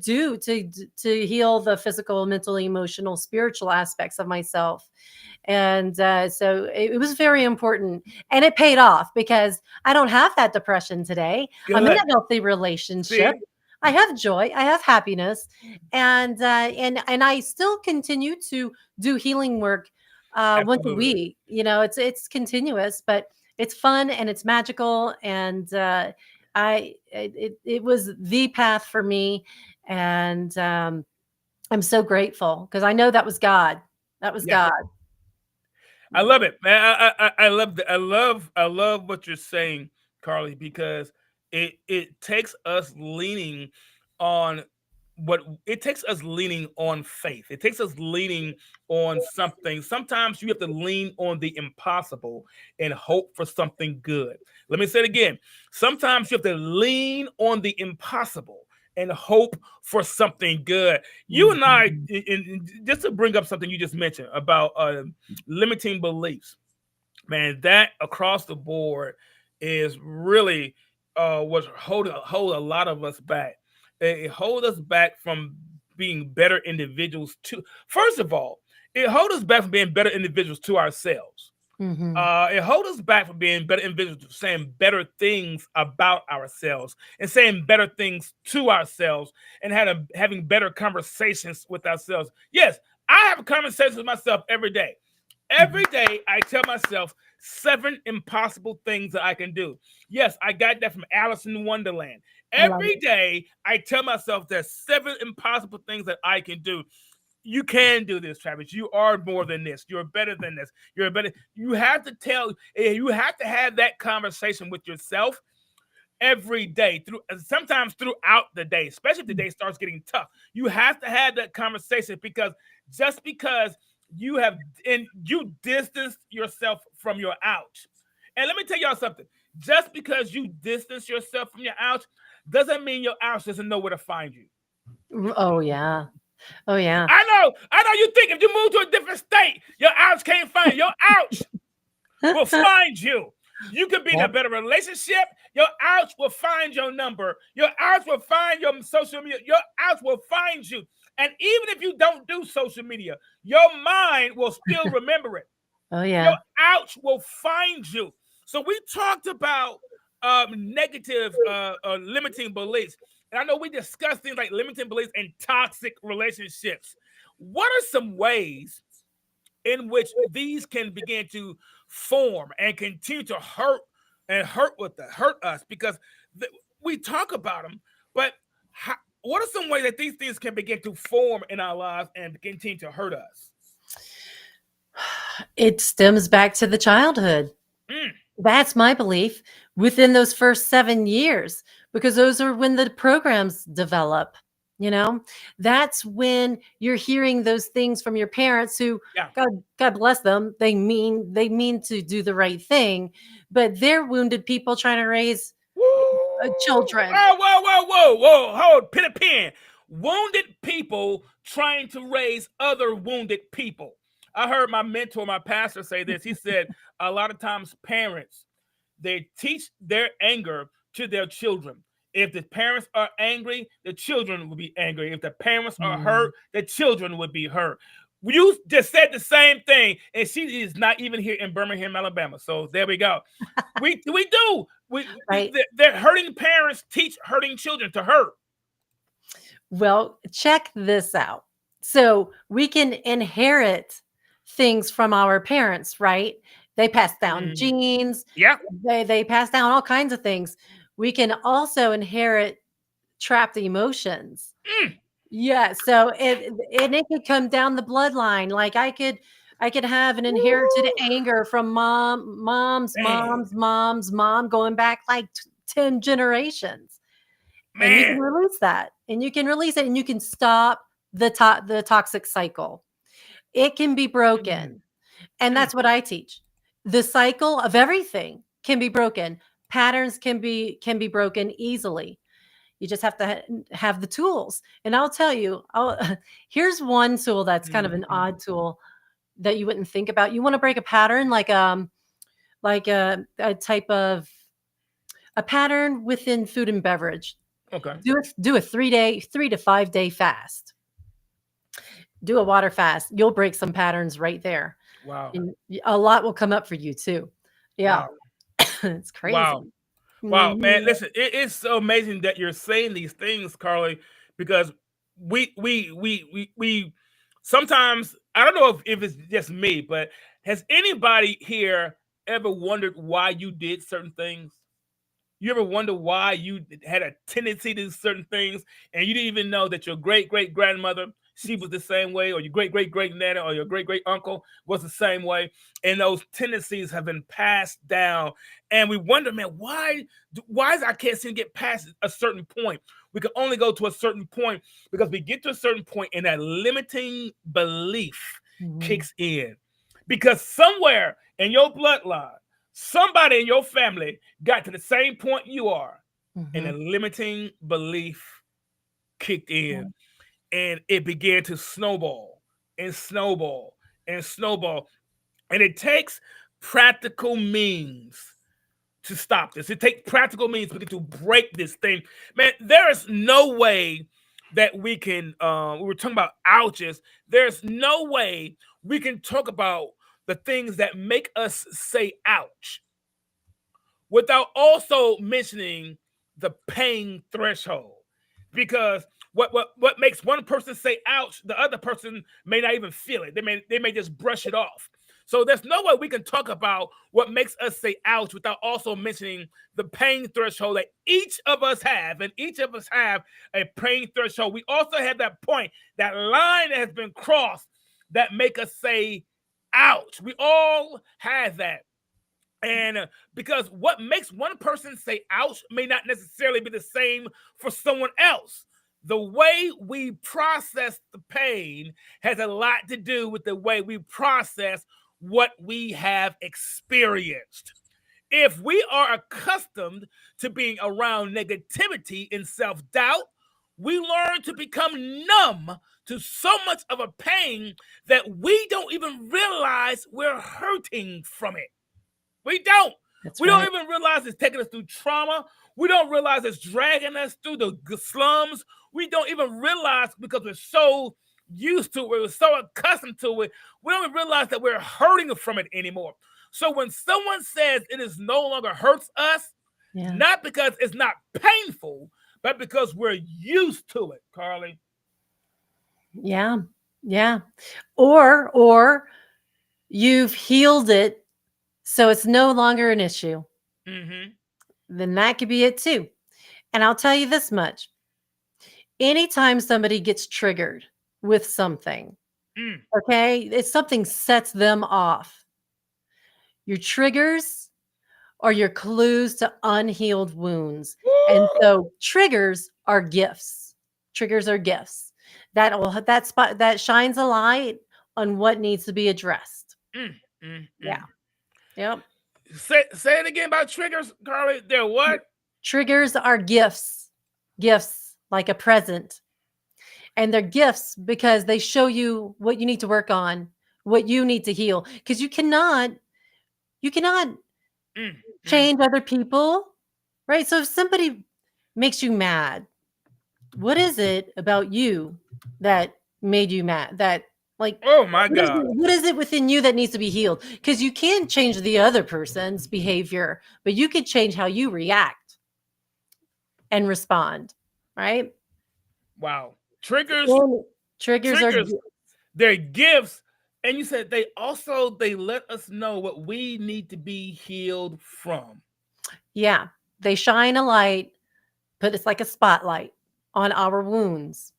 E: heal the physical, mental, emotional, spiritual aspects of myself. And so it was very important, and it paid off because I don't have that depression today.
C: Good.
E: I'm in a healthy relationship.
C: See?
E: I have joy, I have happiness, and I still continue to do healing work once a week. It's continuous, but it's fun and it's magical, and it was the path for me, and I'm so grateful because I know that was God. That was God.
C: I love it, man. I love I love what you're saying, Carly, because it takes us leaning on faith. It takes us leaning on something. Sometimes you have to lean on the impossible and hope for something good. Let me say it again. Sometimes you have to lean on the impossible and hope for something good. You and I, just to bring up something you just mentioned about limiting beliefs, man, that across the board is really what's hold a lot of us back. It hold us back from being better individuals too. First of all, it hold us back from being better individuals to ourselves. It holds us back from being better individuals, saying better things about ourselves and saying better things to ourselves and having better conversations with ourselves. Yes, I have a conversation with myself every day. Every day I tell myself 7 impossible things that I can do. Yes, I got that from Alice in Wonderland. Every day I tell myself there's 7 impossible things that I can do. You can do this, Travis. You are more than this. You're better than this. You have to have that conversation with yourself every day, sometimes throughout the day, especially if the day starts getting tough. You have to have that conversation because just because you distanced yourself from your ouch. And let me tell y'all something. Just because you distance yourself from your ouch doesn't mean your ouch doesn't know where to find you.
E: Oh yeah. Oh yeah.
C: I know you think if you move to a different state, your ouch can't find you. Your ouch will find you. You could be in a better relationship. Your ouch will find your number. Your ouch will find your social media. Your ouch will find you. And even if you don't do social media, your mind will still remember it.
E: Oh yeah.
C: Your ouch will find you. So we talked about negative limiting beliefs. And I know we discussed things like limiting beliefs and toxic relationships. What are some ways in which these can begin to form and continue to hurt us? Because we talk about them, but what are some ways that these things can begin to form in our lives and continue to hurt us?
E: It stems back to the childhood. That's my belief, within those first 7 years, because those are when the programs develop. That's when you're hearing those things from your parents who, God bless them, they mean to do the right thing, but they're wounded people trying to raise children.
C: Whoa, hold, pin a pin. Wounded people trying to raise other wounded people. I heard my mentor, my pastor, say this. He said a lot of times parents, they teach their anger to their children. If the parents are angry, the children will be angry. If the parents are hurt, the children would be hurt. You just said the same thing, and she is not even here in Birmingham, Alabama. So there we go. we do. They're hurting parents teach hurting children to hurt.
E: Well, check this out. So we can inherit things from our parents, right? They pass down genes.
C: Yeah.
E: They pass down all kinds of things. We can also inherit trapped emotions. Yeah. So it could come down the bloodline. Like I could have an inherited anger from mom's mom going back like 10 generations.
C: Man.
E: And you can release that. And you can release it, and you can stop the toxic cycle. It can be broken. And that's what I teach. The cycle of everything can be broken. Patterns can be broken easily. You just have to have the tools. And I'll tell you, here's one tool that's kind of an odd tool that you wouldn't think about. You want to break a pattern like a type of A pattern within food and beverage.
C: Okay.
E: Do a 3 to 5 day fast. Do a water fast. You'll break some patterns right there.
C: Wow.
E: And a lot will come up for you too. Yeah.
C: Wow.
E: It's crazy.
C: Wow. Wow, man. Listen, it's so amazing that you're saying these things, Carly, because we sometimes, I don't know if it's just me, but has anybody here ever wondered why you did certain things? You ever wonder why you had a tendency to do certain things and you didn't even know that your great grandmother, she was the same way, or your great nana or your great uncle was the same way, and those tendencies have been passed down, and we wonder, man, why is I can't seem to get past a certain point? We can only go to a certain point because we get to a certain point and that limiting belief kicks in, because somewhere in your bloodline, somebody in your family got to the same point you are, and a limiting belief kicked in, and it began to snowball and snowball and snowball. And it takes practical means to stop this. It takes practical means to break this thing. Man, there is no way that we can, we were talking about ouches. There's no way we can talk about the things that make us say ouch without also mentioning the pain threshold. Because what makes one person say ouch, the other person may not even feel it. They may just brush it off. So there's no way we can talk about what makes us say ouch without also mentioning the pain threshold that each of us have, and each of us have a pain threshold. We also have that point, that line that has been crossed that make us say ouch. We all have that. And because what makes one person say ouch may not necessarily be the same for someone else. The way we process the pain has a lot to do with the way we process what we have experienced. If we are accustomed to being around negativity and self-doubt, we learn to become numb to so much of a pain that we don't even realize we're hurting from it. We don't. We don't even realize it's taking us through trauma. We don't realize it's dragging us through the slums. We don't even realize, because we're so used to it, we're so accustomed to it, we don't even realize that we're hurting from it anymore. So when someone says it is no longer hurts us, not because it's not painful, but because we're used to it, Carly.
E: Yeah. Yeah. Or you've healed it, so it's no longer an issue. Then that could be it too. And I'll tell you this much. Anytime somebody gets triggered with something, okay, it's something sets them off. Your triggers are your clues to unhealed wounds. And so triggers are gifts. Triggers are gifts. That shines a light on what needs to be addressed. Yeah. Yep.
C: Say it again about triggers, Carly. They're what?
E: Triggers are gifts. Gifts, like a present. And they're gifts because they show you what you need to work on, what you need to heal. Because you cannot change other people, right? So if somebody makes you mad, what is it about you that made you mad? That, like,
C: oh my God,
E: what is it within you that needs to be healed? Because you can't change the other person's behavior, but you can change how you react and respond, right?
C: Wow. Triggers
E: are
C: they're gifts. And you said they let us know what we need to be healed from.
E: Yeah. They shine a light, but it's like a spotlight on our wounds.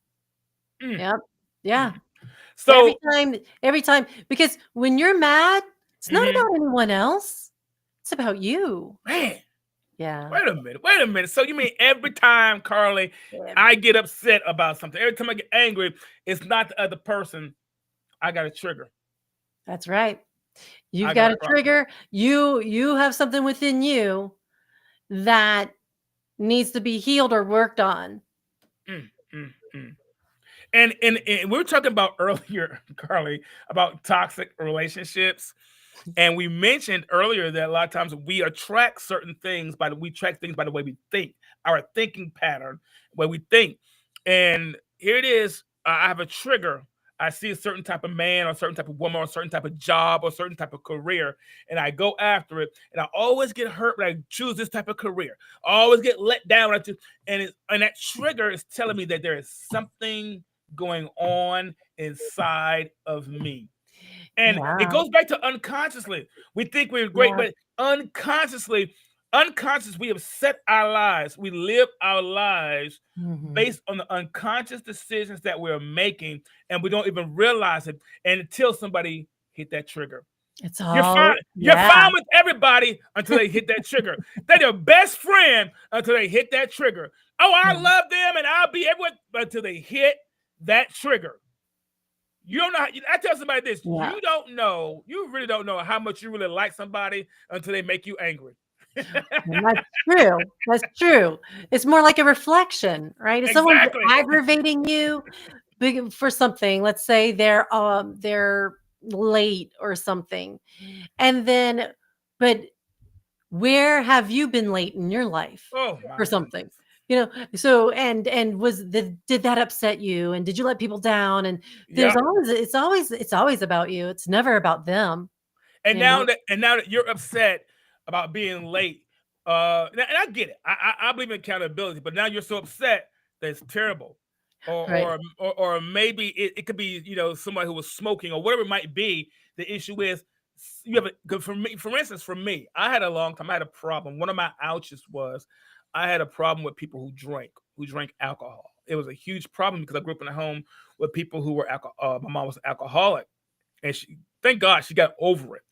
E: Yep. Yeah.
C: So
E: every time, because when you're mad, it's not about anyone else. It's about you.
C: Man.
E: Yeah.
C: Wait a minute. So you mean every time, Carly, I get upset about something, every time I get angry, it's not the other person. I got a trigger.
E: That's right. You've got a trigger. You have something within you that needs to be healed or worked on.
C: And we were talking about earlier, Carly, about toxic relationships. And we mentioned earlier that a lot of times we attract certain things we attract things by the way we think, our thinking pattern, way we think. And here it is. I have a trigger. I see a certain type of man or a certain type of woman or a certain type of job or a certain type of career, and I go after it. And I always get hurt when I choose this type of career. I always get let down when I choose, and that trigger is telling me that there is something going on inside of me. And it goes back to unconsciously. We think we're great, but unconsciously, we have set our lives. We live our lives based on the unconscious decisions that we're making, and we don't even realize it. And until somebody hit that trigger.
E: It's
C: You're fine with everybody until they hit that trigger. They're your best friend until they hit that trigger. Oh, I love them and I'll be everywhere until they hit that trigger. You don't know. I tell somebody this.
E: Yeah.
C: You really don't know how much you really like somebody until they make you angry.
E: That's true. That's true. It's more like a reflection, right? If someone's aggravating you for something, let's say they're late or something, and then, but where have you been late in your life for something? You know, so and did that upset you? And did you let people down? And it's always about you. It's never about them.
C: And now that you're upset about being late, and I get it. I believe in accountability, but now you're so upset that it's terrible. Or maybe it could be, somebody who was smoking or whatever it might be. The issue is you have a, for instance, for me, I had a problem. One of my ouches was I had a problem with people who drank alcohol. It was a huge problem because I grew up in a home with people who were my mom was alcoholic, and thank God she got over it.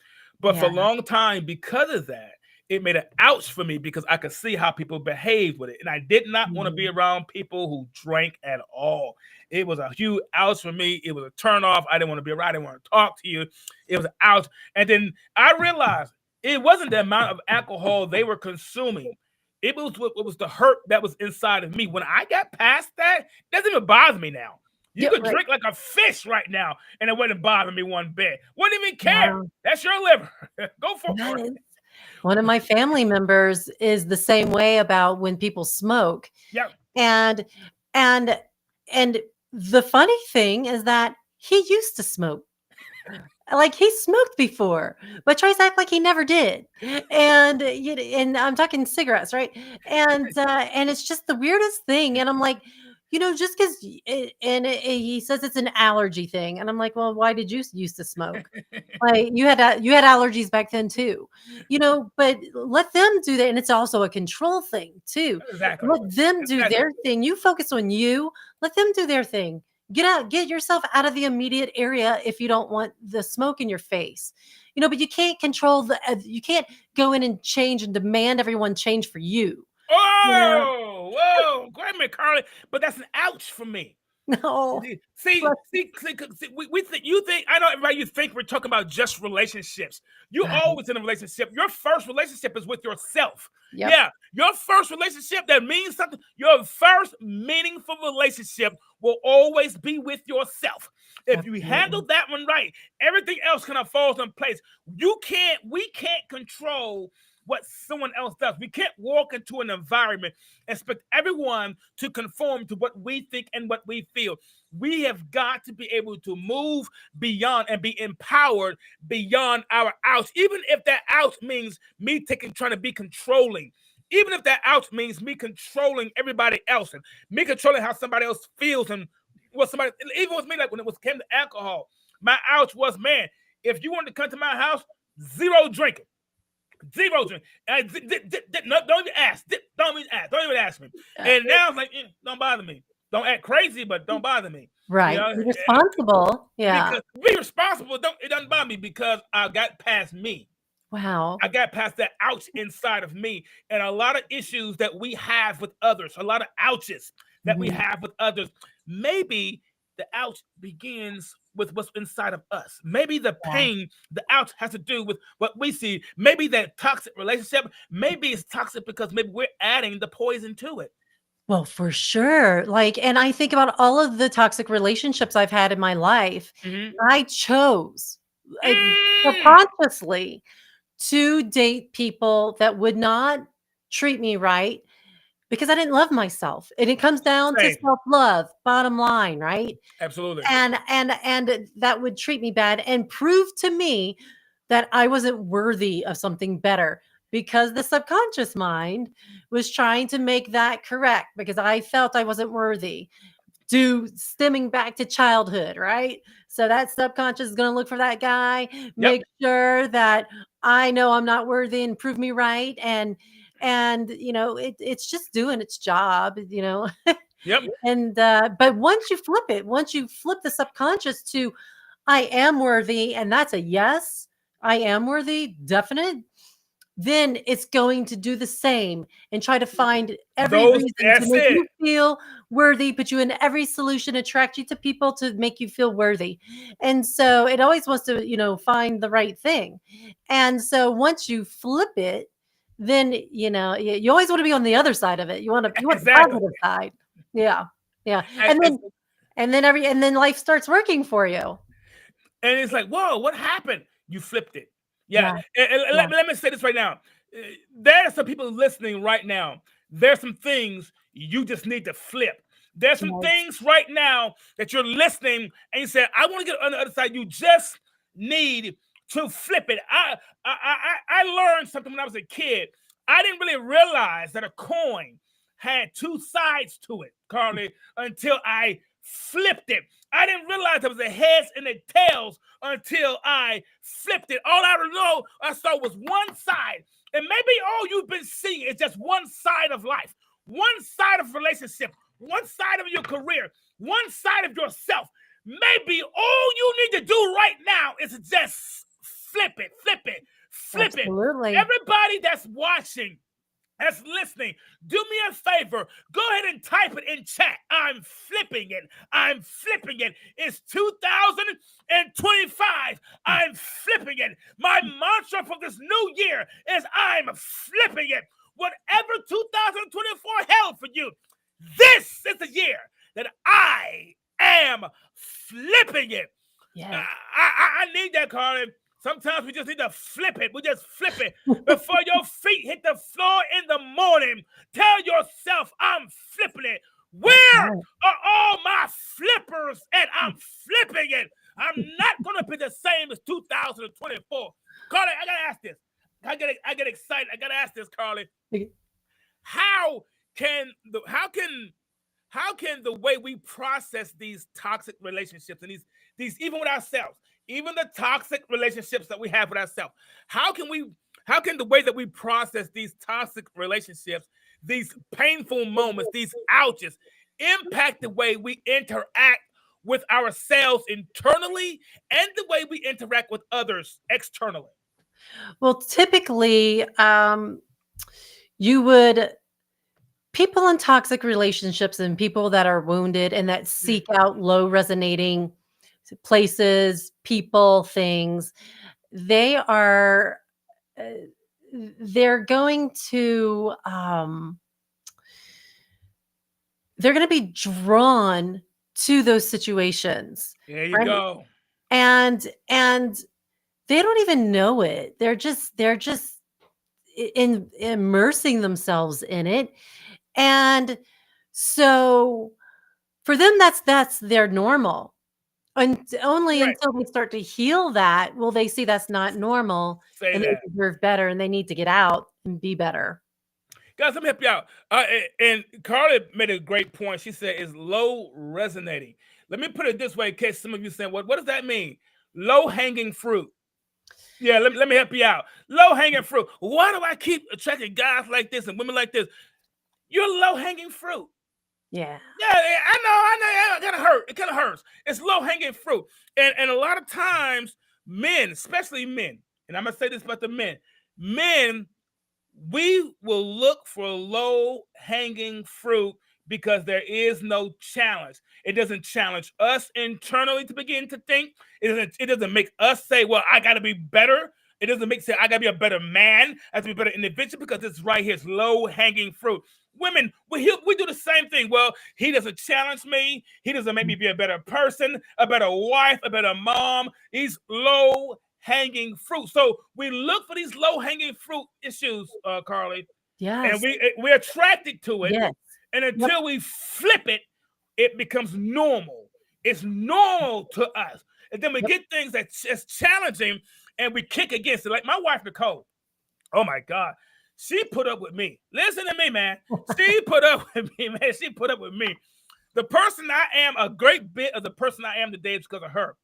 C: But for a long time, because of that, it made an ouch for me because I could see how people behaved with it. And I did not want to be around people who drank at all. It was a huge ouch for me. It was a turn off. I didn't want to be around. I didn't want to talk to you. It was an ouch. And then I realized it wasn't the amount of alcohol they were consuming. It was the hurt that was inside of me. When I got past that, it doesn't even bother me now. You could drink like a fish right now, and it wouldn't bother me one bit. Wouldn't even care. That's your liver. Go for it.
E: One of my family members is the same way about when people smoke.
C: Yeah.
E: And the funny thing is that he used to smoke. Like he smoked before, but tries to act like he never did. And I'm talking cigarettes, right? And it's just the weirdest thing. And I'm like, just because, he says it's an allergy thing, and I'm like, well, why did you used to smoke? Like you had allergies back then too, But let them do that, and it's also a control thing too.
C: Exactly.
E: Let them do their thing. You focus on you. Let them do their thing. Get yourself out of the immediate area if you don't want the smoke in your face, But you can't control you can't go in and change and demand everyone change for you.
C: Whoa, go ahead, Carly. But that's an ouch for me.
E: No.
C: See, we think you think I know everybody. You think we're talking about just relationships. You're always in a relationship. Your first relationship is with yourself.
E: Yep.
C: Yeah, your first relationship that means something. Your first meaningful relationship will always be with yourself. If you handle that one right, everything else kind of falls in place. We can't control what someone else does. We can't walk into an environment and expect everyone to conform to what we think and what we feel. We have got to be able to move beyond and be empowered beyond our ouch. Even if that ouch means me trying to be controlling. Even if that ouch means me controlling everybody else and me controlling how somebody else feels and what somebody, even with me, like when it came to alcohol, my ouch was, man, if you wanted to come to my house, zero drinking. Zero drink. Don't even ask. Don't even ask me. And now it's like, don't bother me. Don't act crazy, but don't bother me.
E: Right. Be responsible. Yeah.
C: Because be responsible. It doesn't bother me because I got past me.
E: Wow.
C: I got past that ouch inside of me. And a lot of issues that we have with others, a lot of ouches that we have with others, maybe the ouch begins with what's inside of us. Maybe the pain, the ouch has to do with what we see. Maybe that toxic relationship, maybe it's toxic because maybe we're adding the poison to it.
E: Well, for sure. And I think about all of the toxic relationships I've had in my life. I chose subconsciously to date people that would not treat me right because I didn't love myself. And it comes down to
C: Same.
E: self-love, bottom line, right?
C: Absolutely.
E: And that would treat me bad and prove to me that I wasn't worthy of something better because the subconscious mind was trying to make that correct because I felt I wasn't worthy. Stemming back to childhood, right? So that subconscious is going to look for that guy, make sure that I know I'm not worthy and prove me right. And it's just doing its job,
C: Yep.
E: And but once you flip the subconscious to I am worthy, and that's a yes, I am worthy, definite, then it's going to do the same and try to find every reason to make you feel worthy, put you in every solution, attract you to people to make you feel worthy. And so it always wants to, find the right thing. And so once you flip it, then, you always want to be on the other side of it. You want the positive side. Yeah. Yeah. And then life starts working for you.
C: And it's like, whoa, what happened? You flipped it. Yeah. And let me say this right now. There are some people listening right now. There's some things you just need to flip. There's some things right now that you're listening and you say, I want to get on the other side. You just need to flip it. I learned something when I was a kid. I didn't really realize that a coin had two sides to it, Carly, until I flipped it. I didn't realize there was the heads and the tails until I flipped it. All I saw was one side. And maybe all you've been seeing is just one side of life, one side of relationship, one side of your career, one side of yourself. Maybe all you need to do right now is just flip it.
E: Absolutely.
C: Everybody that's watching, that's listening, do me a favor. Go ahead and type it in chat. I'm flipping it. It's 2025. I'm flipping it. My mantra for this new year is I'm flipping it. Whatever 2024 held for you, this is the year that I am flipping it.
E: Yeah.
C: I need that, Carly. Sometimes we just need to flip it. We just flip it before your feet hit the floor in the morning. Tell yourself, I'm flipping it. Where are all my flippers? And I'm flipping it. I'm not going to be the same as 2024. Carly, I got to ask this. I get excited. I got to ask this, Carly. How can the way we process these toxic relationships and these even with ourselves, even the toxic relationships that we have with ourselves, how can the way that we process these toxic relationships, these painful moments, these ouches, impact the way we interact with ourselves internally and the way we interact with others externally?
E: Well, typically, people in toxic relationships and people that are wounded and that seek out low resonating places, people, things, they're going to be drawn to those situations.
C: There you go.
E: And they don't even know it. They're just immersing themselves in it. And so for them, that's their normal. And only until they start to heal that will they see that's not normal and they deserve better and they need to get out and be better.
C: Guys, let me help you out. And Carly made a great point. She said it's low resonating. Let me put it this way in case some of you saying, what does that mean? Low hanging fruit. Yeah, let me help you out. Low hanging fruit. Why do I keep attracting guys like this and women like this? You're low hanging fruit.
E: Yeah.
C: Yeah, I know. It kind of hurts. It's low hanging fruit. And a lot of times, men, especially men, and I'm going to say this about the men, we will look for low hanging fruit because there is no challenge. It doesn't challenge us internally to begin to think. It doesn't make us say, well, I got to be better. It doesn't make sense. I got to be a better man. I have to be a better individual because this right here is low hanging fruit. Women, we do the same thing. Well, he doesn't challenge me. He doesn't make me be a better person, a better wife, a better mom. He's low hanging fruit. So we look for these low hanging fruit issues, Carly, and
E: Yes.
C: we're attracted to it.
E: Yes.
C: And until we flip it, it becomes normal. It's normal to us. And then we get things that's challenging and we kick against it. Like my wife, Nicole. Oh my God. She put up with me. Listen to me, man. She put up with me, man. She put up with me. The person I am, a great bit of the person I am today is because of her.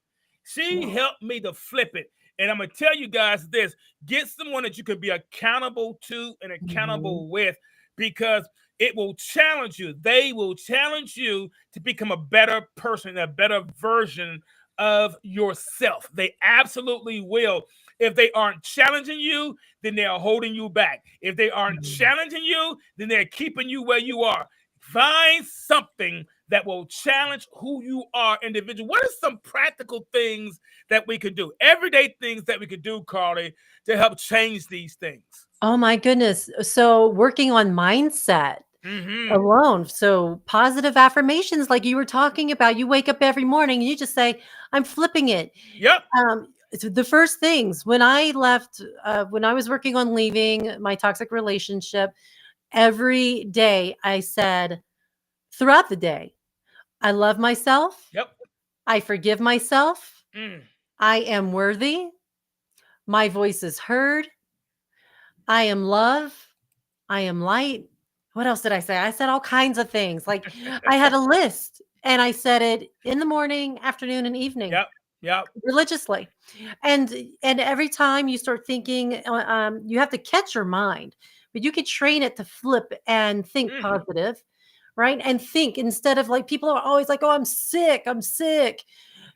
C: She helped me to flip it. And I'm going to tell you guys this. Get someone that you can be accountable to and accountable with, because it will challenge you. They will challenge you to become a better person, a better version of yourself. They absolutely will. If they aren't challenging you, then they are holding you back. If they aren't challenging you, then they're keeping you where you are. Find something that will challenge who you are individually. What are some practical things that we could do? Everyday things that we could do, Carly, to help change these things.
E: Oh my goodness. So working on mindset alone. So positive affirmations, like you were talking about, you wake up every morning and you just say, I'm flipping it.
C: Yep.
E: So the first things when I left, when I was working on leaving my toxic relationship, every day I said throughout the day, I love myself.
C: Yep.
E: I forgive myself. I am worthy. My voice is heard. I am love. I am light. What else did I say? I said all kinds of things. Like I had a list and I said it in the morning, afternoon, and evening.
C: Yep.
E: Religiously. And every time you start thinking, you have to catch your mind, but you could train it to flip and think positive, right? And think instead of like, people are always like, oh, I'm sick.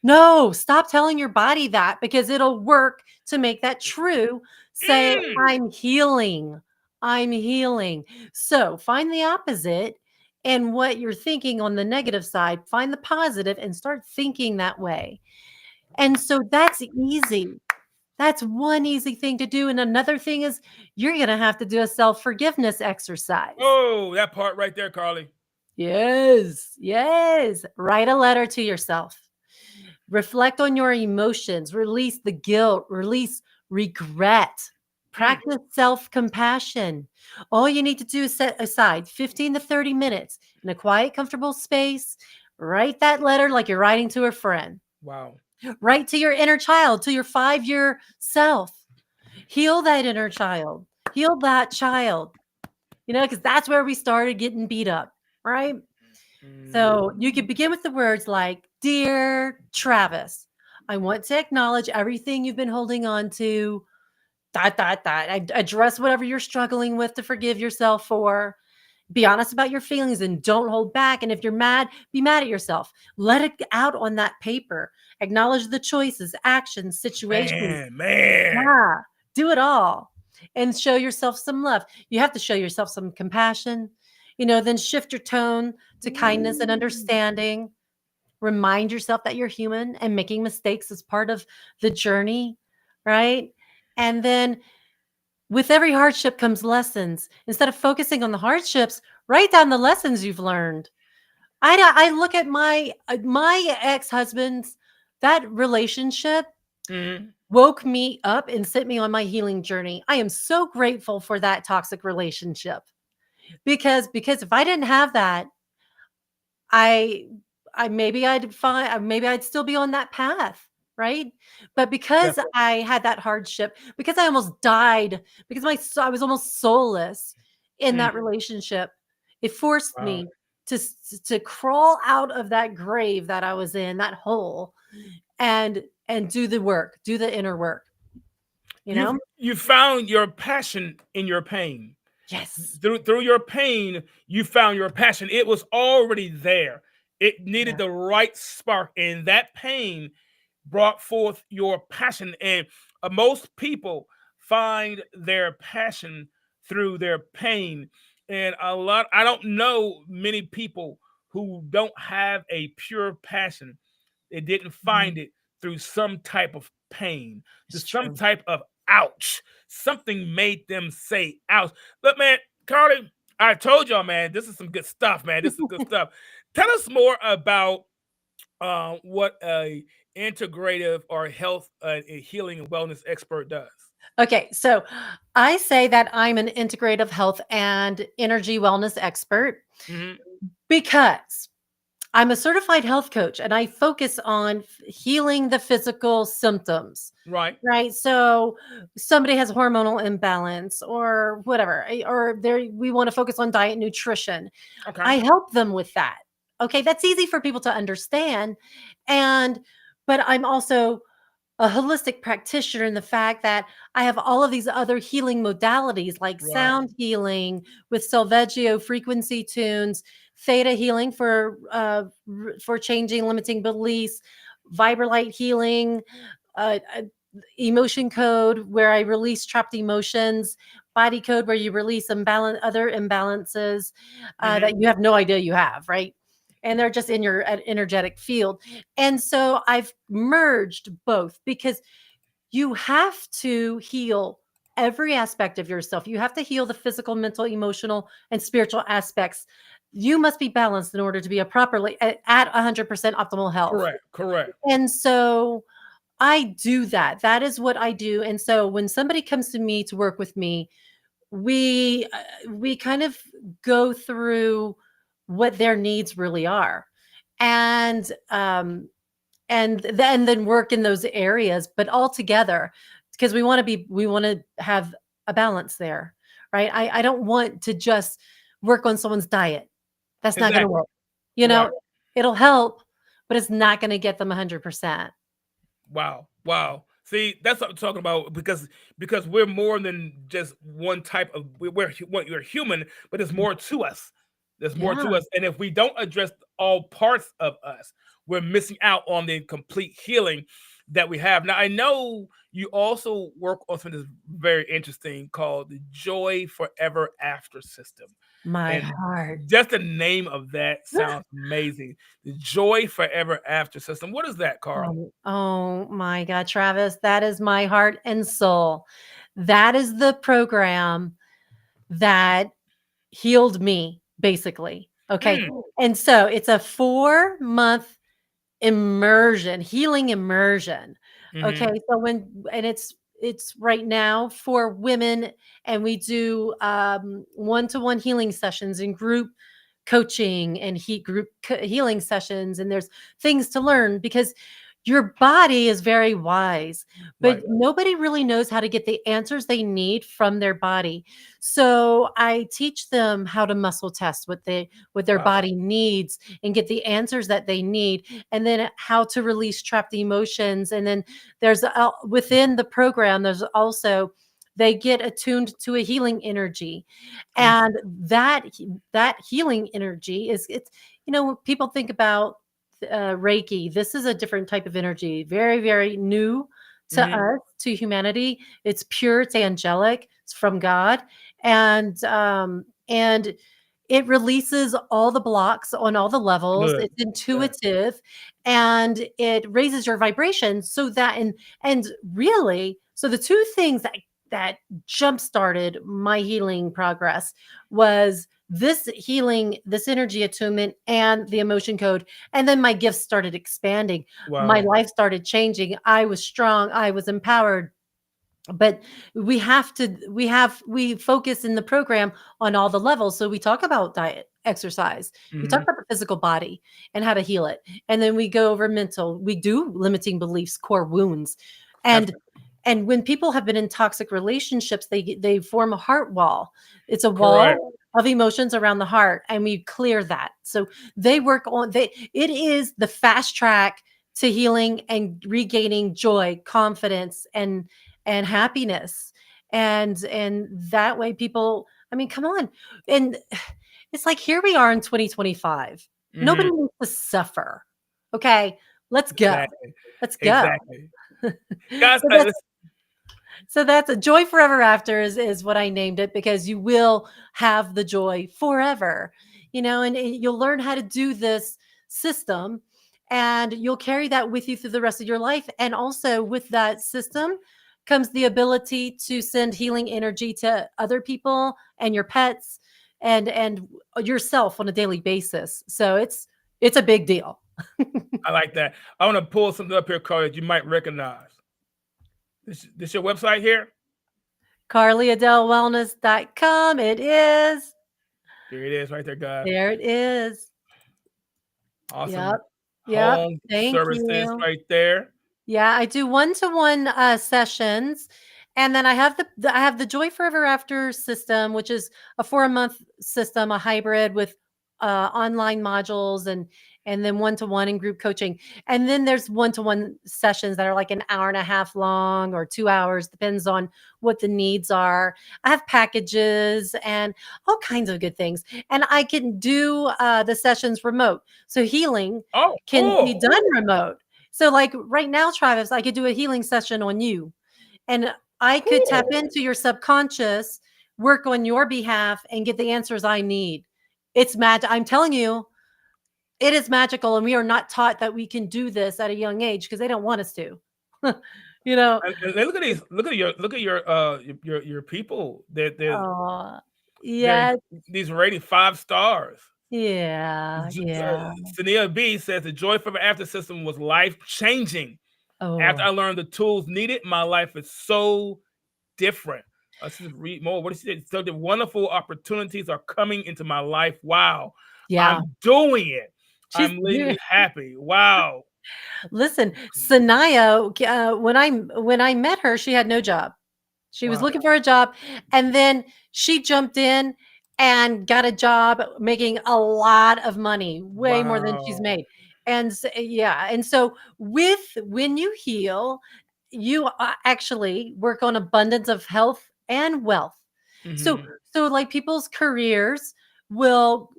E: No, stop telling your body that, because it'll work to make that true. Say, I'm healing. So find the opposite, and what you're thinking on the negative side, find the positive and start thinking that way. And so that's easy. That's one easy thing to do. And another thing is you're going to have to do a self-forgiveness exercise.
C: Oh, that part right there, Carly.
E: Yes. Write a letter to yourself. Reflect on your emotions. Release the guilt. Release regret. Practice self-compassion. All you need to do is set aside 15 to 30 minutes in a quiet, comfortable space. Write that letter like you're writing to a friend.
C: Wow.
E: Write to your inner child, to your 5-year self. Heal that inner child. Heal that child. Because that's where we started getting beat up, right? So you could begin with the words like, Dear Travis, I want to acknowledge everything you've been holding on to. ... Address whatever you're struggling with to forgive yourself for. Be honest about your feelings and don't hold back. And if you're mad, be mad at yourself. Let it out on that paper. Acknowledge the choices, actions, situations.
C: Man.
E: Yeah, do it all. And show yourself some love. You have to show yourself some compassion. Then shift your tone to kindness and understanding. Remind yourself that you're human and making mistakes is part of the journey, right? And then with every hardship comes lessons. Instead of focusing on the hardships, write down the lessons you've learned. I look at my ex-husband's, that relationship woke me up and sent me on my healing journey. I am so grateful for that toxic relationship because if I didn't have that, maybe I'd still be on that path. Right. But because I had that hardship, because I almost died, because I was almost soulless in that relationship, it forced me to crawl out of that grave that I was in, that hole, and do the work, do the inner work.
C: You found your passion in your pain.
E: Yes.
C: Through your pain, you found your passion. It was already there. It needed the right spark, and that pain brought forth your passion. And most people find their passion through their pain. And I don't know many people who don't have a pure passion. They didn't find it through some type of pain, some type of ouch. Something made them say ouch. But man, Carly, I told y'all, man, this is some good stuff, man. This is good stuff. Tell us more about what a integrative or health a healing and wellness expert does.
E: Okay, so I say that I'm an integrative health and energy wellness expert
C: Hmm.
E: because I'm a certified health coach and I focus on healing the physical symptoms.
C: Right.
E: Right. So somebody has hormonal imbalance or whatever, or we want to focus on diet, nutrition.
C: Okay.
E: I help them with that. Okay. That's easy for people to understand. And, but I'm also a holistic practitioner in the fact that I have all of these other healing modalities like
C: Right.
E: sound healing with Solveggio frequency tunes, theta healing for changing limiting beliefs, Vibralight healing, emotion code where I release trapped emotions, body code where you release other imbalances
C: Hmm.
E: that you have no idea you have, right? And they're just in your energetic field. And so I've merged both because you have to heal every aspect of yourself. You have to heal the physical, mental, emotional, and spiritual aspects. You must be balanced in order to be a properly at 100% optimal health.
C: Correct. Correct.
E: And so I do that. That is what I do. And so when somebody comes to me to work with me, we kind of go through what their needs really are, and then work in those areas, but all together because we want to have a balance there, right? I don't want to just work on someone's diet. That's not going to
C: Exactly.
E: work. You
C: Right.
E: know, it'll help, but it's not going to get them 100%.
C: Wow. Wow. See, that's what I'm talking about because we're more than just one type of we're human, but there's more to us. There's more
E: Yeah.
C: to us, and if we don't address all parts of us, we're missing out on the complete healing that we have. Now, I know you also work on something that's very interesting called the Joy Forever After system,
E: My
C: and
E: heart.
C: just the name of that sounds amazing. The Joy Forever After system. What is that, Carl?
E: Oh my God, Travis, that is my heart and soul. That is the program that healed me, basically. Okay.
C: Mm,
E: And so it's a 4-month immersion, healing immersion. Okay.
C: mhm.
E: And it's right now for women, and we do one-to-one healing sessions and group coaching and healing sessions, and there's things to learn because your body is very wise, but
C: Right.
E: nobody really knows how to get the answers they need from their body. So I teach them how to muscle test what their
C: Wow.
E: body needs and get the answers that they need, and then how to release trapped emotions. And then there's within the program, there's also they get attuned to a healing energy,
C: Mm,
E: and that healing energy is it's when people think about Reiki. This is a different type of energy, very, very new to
C: mhm.
E: us, to humanity. It's pure, it's angelic, it's from God, and it releases all the blocks on all the levels.
C: Good.
E: It's
C: Good.
E: intuitive, and it raises your vibration. So that and really, so the two things that jump started my healing progress was this healing, this energy attunement, and the emotion code. And then my gifts started expanding. My
C: Wow.
E: life started changing. I was strong. I was empowered. But we focus in the program on all the levels. So we talk about diet, exercise, we talk
C: Mhm.
E: about the physical body and how to heal it. And then we go over mental, we do limiting beliefs, core wounds. And
C: Absolutely.
E: and when people have been in toxic relationships, they form a heart wall. It's a
C: Correct.
E: wall of emotions around the heart, and we clear that. So they work on they it is the fast track to healing and regaining joy, confidence, and happiness. And that way people, I mean, come on. And it's like here we are in 2025. Nobody
C: Mhm.
E: needs to suffer. Okay, let's go.
C: Exactly.
E: Let's go.
C: Exactly. Guys,
E: So that's a joy forever after is what I named it, because you will have the joy forever, and you'll learn how to do this system, and you'll carry that with you through the rest of your life. And also with that system comes the ability to send healing energy to other people and your pets, and yourself on a daily basis. So it's a big deal.
C: I like that. I want to pull something up here, Carly, that you might recognize. This your website here?
E: CarlyAdeleWellness.com. It is.
C: Here it is right there, guys.
E: There it is.
C: Awesome.
E: Yep.
C: Home
E: Thank
C: services
E: you.
C: right there.
E: Yeah, I do one-to-one sessions, and then I have the Joy Forever After system, which is a 4-month system, a hybrid with online modules and then one-to-one and group coaching. And then there's one-to-one sessions that are like an hour and a half long or 2 hours, depends on what the needs are. I have packages and all kinds of good things, and I can do the sessions remote. So healing
C: Oh,
E: can be
C: cool.
E: done remote. So like right now, Travis, I could do a healing session on you, and I could tap
C: Cool.
E: into your subconscious, work on your behalf, and get the answers I need. It's magic. I'm telling you, it is magical, and we are not taught that we can do this at a young age because they don't want us to. You know.
C: And look at these. Look at your people.
E: Oh,
C: They're
E: yeah,
C: these rated 5 stars.
E: yeah, yeah.
C: Sania B says the Joy Forever After system was life changing. After
E: Oh,
C: I learned the tools needed, my life is so different. Let's just read more. What did she say? So the wonderful opportunities are coming into my life. Wow.
E: yeah.
C: I'm doing it.
E: She's
C: I'm literally happy. Wow.
E: Listen, Sanaya, when I met her, she had no job. She was
C: Wow.
E: looking for a job, and then she jumped in and got a job making a lot of money, way more than she's
C: Wow.
E: made. And yeah, and so when you heal, you actually work on abundance of health and wealth. So
C: Mhm.
E: so like people's careers will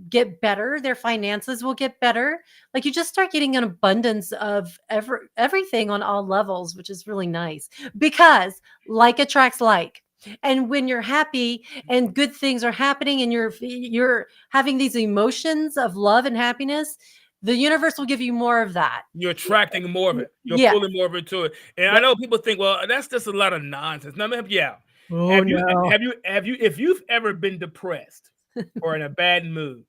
E: get better, their finances will get better. Like you just start getting an abundance of everything on all levels, which is really nice because like attracts like. And when you're happy and good things are happening and you're having these emotions of love and happiness, the universe will give you more of that.
C: You're attracting more of it. You're
E: Yeah.
C: pulling more of it to it. And I
E: Yep.
C: know people think, well, that's just a lot of nonsense. No, yeah.
E: Oh no.
C: If you've ever been depressed or in a bad mood,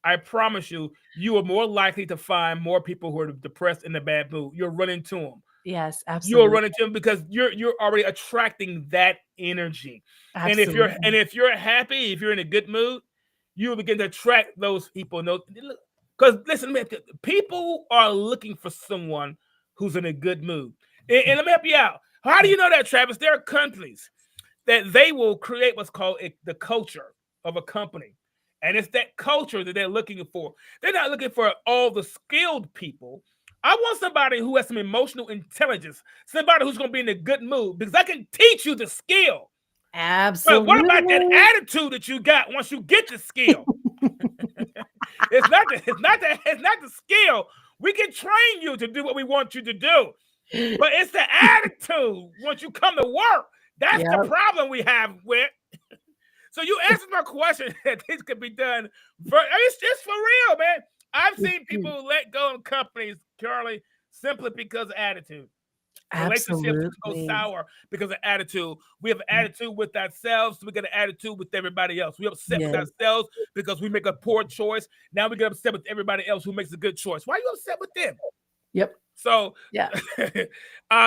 C: I promise you, you are more likely to find more people who are depressed in a bad mood. You're running to them.
E: Yes,
C: You'll
E: absolutely.
C: run into them because you're already attracting that energy. And
E: Absolutely.
C: if you're happy, if you're in a good mood, you'll begin to attract those people. Because listen, man, people are looking for someone who's in a good mood. And let me help you out. How do you know that, Travis? There are companies that they will create what's called the culture of a company. And it's that culture that they're looking for. They're not looking for all the skilled people. I want somebody who has some emotional intelligence, somebody who's going to be in a good mood because I can teach you the skill. But what about that
E: Absolutely.
C: attitude that you got once you get the skill? It's not the skill. We can train you to do what we want you to do. But it's the attitude once you come to work. That's the
E: Yep.
C: problem we have with. So you answered my question that this could be done. It's for real, man. I've seen people let go of companies, Carly, simply because of attitude. Relationships go
E: Absolutely.
C: sour because of attitude. We have an attitude with ourselves. We got an attitude with everybody else. We upset with
E: Yes.
C: ourselves because we make a poor choice. Now we get upset with everybody else who makes a good choice. Why are you upset with them?
E: Yep.
C: So,
E: Yeah.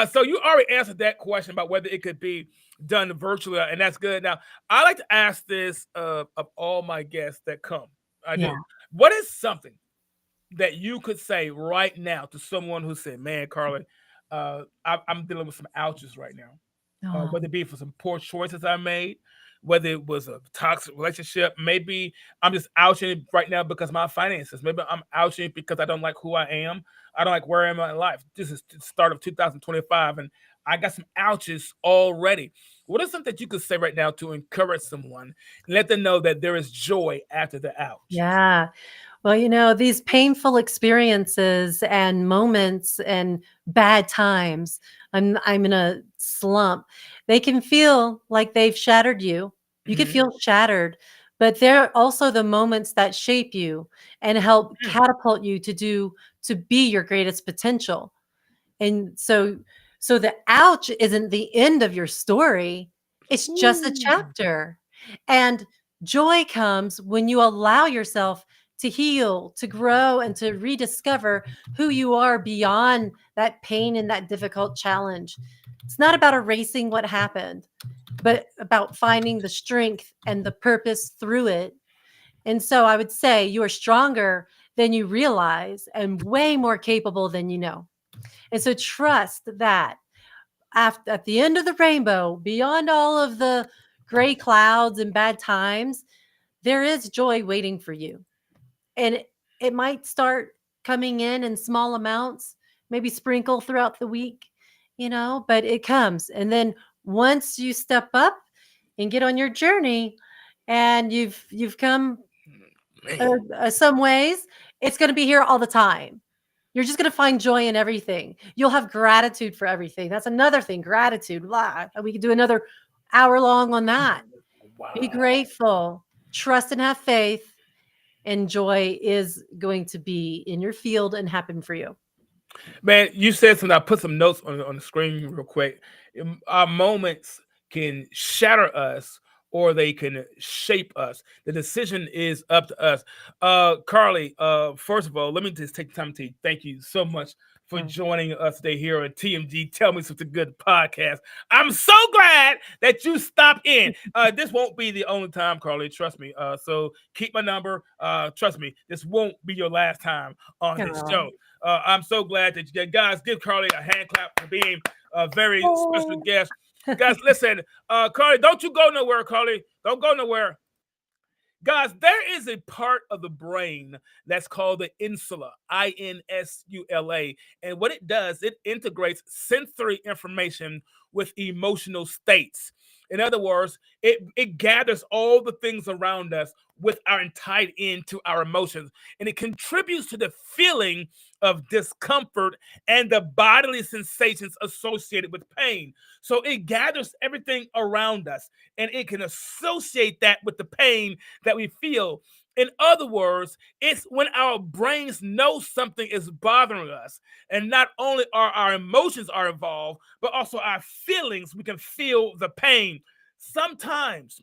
C: so you already answered that question about whether it could be done virtually, and that's good. Now, I like to ask this of all my guests that come. I
E: Yeah.
C: do. What is something that you could say right now to someone who said, "Man, Carly, I'm dealing with some ouches right now,
E: Oh,
C: whether it be for some poor choices I made, whether it was a toxic relationship, maybe I'm just ouching right now because of my finances. Maybe I'm ouching because I don't like who I am. I don't like where I am in life. This is the start of 2025, and I got some ouches already. What is something that you could say right now to encourage someone and let them know that there is joy after the ouch?
E: yeah. Well, these painful experiences and moments and bad times, I'm in a slump. They can feel like they've shattered you. You can
C: Mhm.
E: feel shattered, but they're also the moments that shape you and help
C: Mm.
E: catapult you to be your greatest potential. And so the ouch isn't the end of your story. It's just a
C: Ooh.
E: chapter. And Joy comes when you allow yourself to heal, to grow, and to rediscover who you are beyond that pain and that difficult challenge. It's not about erasing what happened, but about finding the strength and the purpose through it. And so I would say you are stronger than you realize and way more capable than you know. And so trust that at the end of the rainbow, beyond all of the gray clouds and bad times, there is joy waiting for you. And it might start coming in small amounts, maybe sprinkle throughout the week, but it comes. And then once you step up and get on your journey and you've come some ways, it's going to be here all the time. You're just going to find joy in everything. You'll have gratitude for everything. That's another thing, gratitude. We could do another hour long on that. Wow. Be grateful, trust and have faith, and joy is going to be in your field and happen for you.
C: Man, you said something. I put some notes on the screen real quick. Our moments can shatter us or they can shape us. The decision is up to us. Carly, first of all, let me just take the time to thank you so much for joining us today here on TMG Tell Me Something Good podcast. I'm so glad that you stopped in. This won't be the only time, Carly, trust me. So keep my number. Trust me, this won't be your last time on this show. I'm so glad that you guys give Carly a hand clap for being a very special guest. Guys, listen, Carly, don't you go nowhere, Carly. Don't go nowhere. Guys, there is a part of the brain that's called the insula, INSULA. And what it does, it integrates sensory information with emotional states. In other words, it gathers all the things around us tied into our emotions. And it contributes to the feeling of discomfort and the bodily sensations associated with pain. So it gathers everything around us and it can associate that with the pain that we feel. In other words, it's when our brains know something is bothering us, and not only are our emotions are involved, but also our feelings. We can feel the pain. Sometimes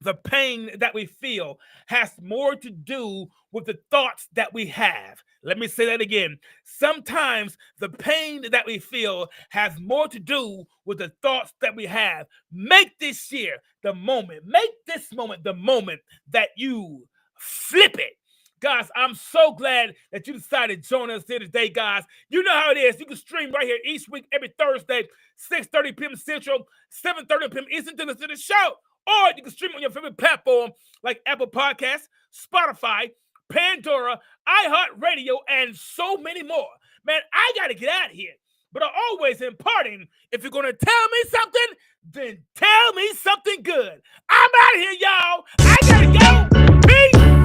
C: the pain that we feel has more to do with the thoughts that we have. Let me say that again. Sometimes the pain that we feel has more to do with the thoughts that we have. Make this year the moment. Make this moment the moment that you flip it. Guys, I'm so glad that you decided to join us here today, guys. You know how it is. You can stream right here each week, every Thursday, 6:30 p.m. Central, 7:30 p.m. Eastern to listen to the show. Or you can stream on your favorite platform like Apple Podcasts, Spotify, Pandora, iHeartRadio, and so many more. Man, I got to get out of here. But I'm always imparting. If you're going to tell me something, then tell me something good. I'm out of here, y'all. I got to go. Peace.